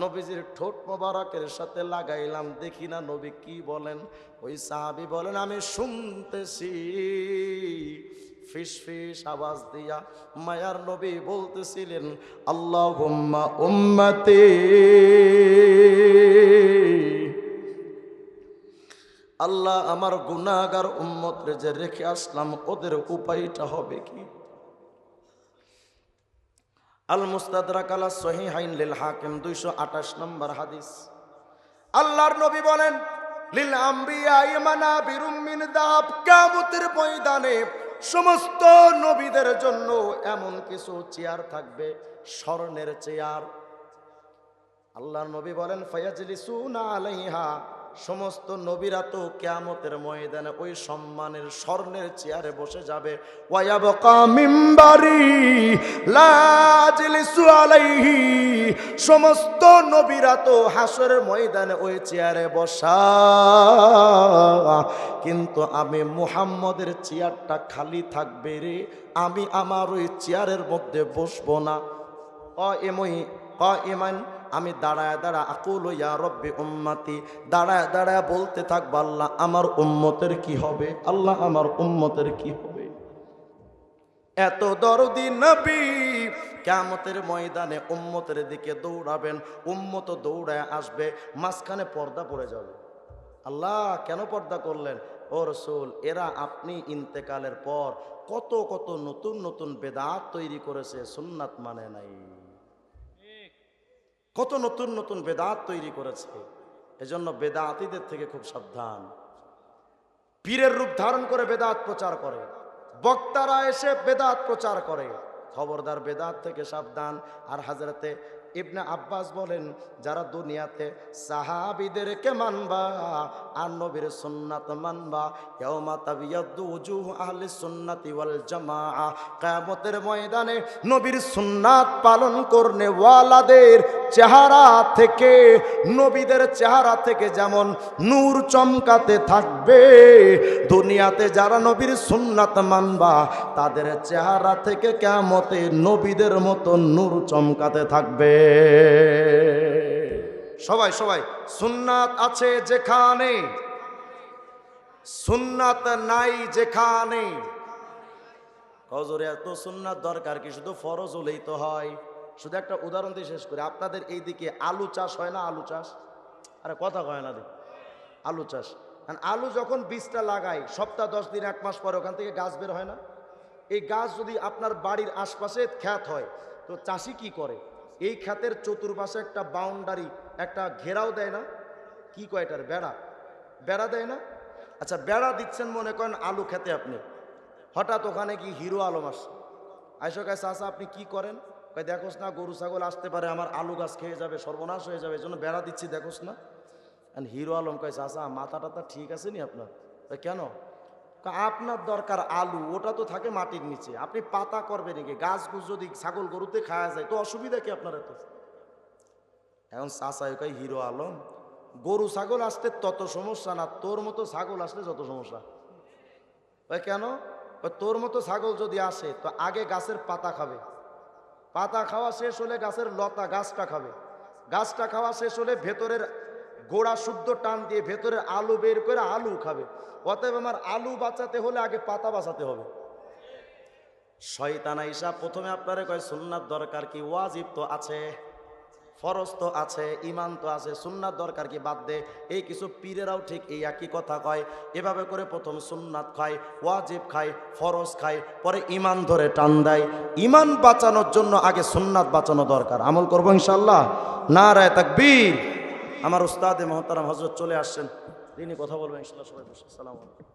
নবীজির ঠোঁট মোবারকের সাথে লাগাইলাম, দেখি না নবী কি বলেন। ওই সাহাবী বলেন আমি শুনতেছি ফিস ফিস আওয়াজ দিয়া মায়ার নবী বলতেছিলেন আল্লাহুম্মা উম্মতি, আল্লাহ আমার গুনাহগার উম্মতরে যে রেখে আসলাম ওদের উপায়টা হবে কি। আল মুস্তাদরাক আলা সহিহাইন লিল হাকিম 228 নম্বর হাদিস। আল্লাহর নবী বলেন লিল আম্বিয়া মানাবিরুম মিন যাহাব, কিয়ামতের ময়দানে সমস্ত নবীদের জন্য এমন কিছু চেয়ার থাকবে, স্বর্ণের চেয়ার। আল্লাহর নবী বলেন ফায়াজলিসুনা আলাইহা, সমস্ত নবীরা তো কিয়ামতের ময়দানে ওই সম্মানের স্বর্ণের চেয়ারে বসে যাবে। ওয়ায়াবকা মিম্বারি লা আজলিসু আলাইহি, সমস্ত নবীরা তো হাসরের ময়দানে ওই চেয়ারে বসা, কিন্তু আমি মুহাম্মদের চেয়ারটা খালি থাকবে রে, আমি আমার ওই চেয়ারের মধ্যে বসবো না। কাইমান, আমি দাঁড়ায় দাঁড়া আকুল ইয়া রব্বি উম্মতি, দাঁড়ায় দাঁড়ায় বলতে থাকবো আল্লাহ আমার উম্মতের কি হবে, আল্লাহ আমার উম্মতের কি হবে। এত দরদি নবী কিয়ামতের ময়দানে উম্মতের দিকে দৌড়াবেন, উম্মত দৌড়ায় আসবে, মাঝখানে পর্দা পড়ে যাবে। আল্লাহ কেন পর্দা করলেন? ও রাসূল, এরা আপনি ইন্তেকালের পর কত কত নতুন নতুন বেদাত তৈরি করেছে, সুন্নাত মানে নাই, কত নতুন নতুন বেদাত তৈরি করেছে। এজন্য বেদাতীদের থেকে খুব সাবধান। পীরের রূপ ধারণ করে বেদাত প্রচার করে, বক্তারা এসে বেদাত প্রচার করে, খবরদার বেদাত থেকে সাবধান। আর হযরতে ইবনে আব্বাস বলেন যারা দুনিয়াতে সাহাবীদেরকে মানবা আর নবীর সুন্নাত মানবা, ইয়াউমা তাবিয়াদ্দু উজুহ আহলি সুন্নাতি ওয়াল জামাআ, কিয়ামতের ময়দানে নবীর সুন্নাত পালন করনে ওয়ালাদের চেহারা থেকে, নবীদের চেহারা থেকে যেমন নূর চমকাতে থাকবে, দুনিয়াতে যারা নবীর সুন্নাত মানবা তাদের চেহারা থেকে কিয়ামতে নবীদের মতো নূর চমকাতে থাকবে। সবাই সবাই সুন্নাত আছে যেখানে, সুন্নাত নাই যেখানে। হযরত এত সুন্নাত দরকার কি? শুধু ফরজ হলেই তো হয়। শুধু একটা উদাহরণ দিয়ে শেষ করি। আপনাদের এইদিকে আলু চাষ হয় না? আলু চাষ, আরে কথা কয় না, আলু চাষ। আলু যখন বীজটা লাগায় সপ্তাহ 10 দিন 1 মাস পরে ওখান থেকে গাছ বের হয় না? এই গাছ যদি আপনার বাড়ির আশপাশে ক্ষেত হয় তো চাষি কি করে? এই ক্ষেতের চতুর্পাশে একটা বাউন্ডারি, একটা ঘেরাও দেয় না? কি কয় এটার? বেড়া, বেড়া দেয় না? আচ্ছা, বেড়া দিচ্ছেন মনে করেন আলু খেতে, আপনি হঠাৎ ওখানে কি হিরো আলম আসে, আইসা কয় চাচা আপনি কি করেন? কয় দেখোস না গরু ছাগল আসতে পারে, আমার আলু গাছ খেয়ে যাবে, সর্বনাশ হয়ে যাবে, এই জন্য বেড়া দিচ্ছি, দেখোস না। হিরো আলম কয় চাচা মাথা টাথা ঠিক আছে নি আপনার? কেন? আপনার দরকার আলু, ওটা তো থাকে মাটির নিচে, আপনি পাতা করবেন নাকি? গাছ গুছ যদি ছাগল গরুতে খাওয়া যায় তো অসুবিধা কি আপনার? এত এখন চাচাই কয় হিরো আলম, গরু ছাগল আসতে তত সমস্যা না, তোর মতো ছাগল আসলে যত সমস্যা। কেন? তোর মতো ছাগল যদি আসে তো আগে গাছের পাতা খাবে, পাতা খাওয়া শেষ হলে গাছের লতা গাছটা খাবে, গাছটা খাওয়া শেষ হলে ভেতরের গোড়া শুদ্ধ টান দিয়ে ভেতরের আলু বের করে আলু খাবে। অতএব আমার আলু বাঁচাতে হলে আগে পাতা বাঁচাতে হবে। শয়তান আইসা প্রথমে আপনারে কয় সুন্নাত দরকার কি? ওয়াজিব তো আছে, ফরজ তো আছে, ইমান তো আছে, সুন্নাত দরকার কি? বাদ দে। এই কিছু পীরেরাও ঠিক এই একই কথা কয়। এভাবে করে প্রথম সুন্নাত খায়, ওয়াজিব খায়, ফরজ খায়, পরে ইমান ধরে টান দেয়। ইমান বাঁচানোর জন্য আগে সুন্নাত বাঁচানো দরকার। আমল করবো ইনশাআল্লাহ। নারায়ে তাকবীর। আমার উস্তাদে মুহতারাম হযরত চলে আসছেন, তিনি কথা বলবেন ইনশাআল্লাহ। সবাই বসে। আসসালামু আলাইকুম।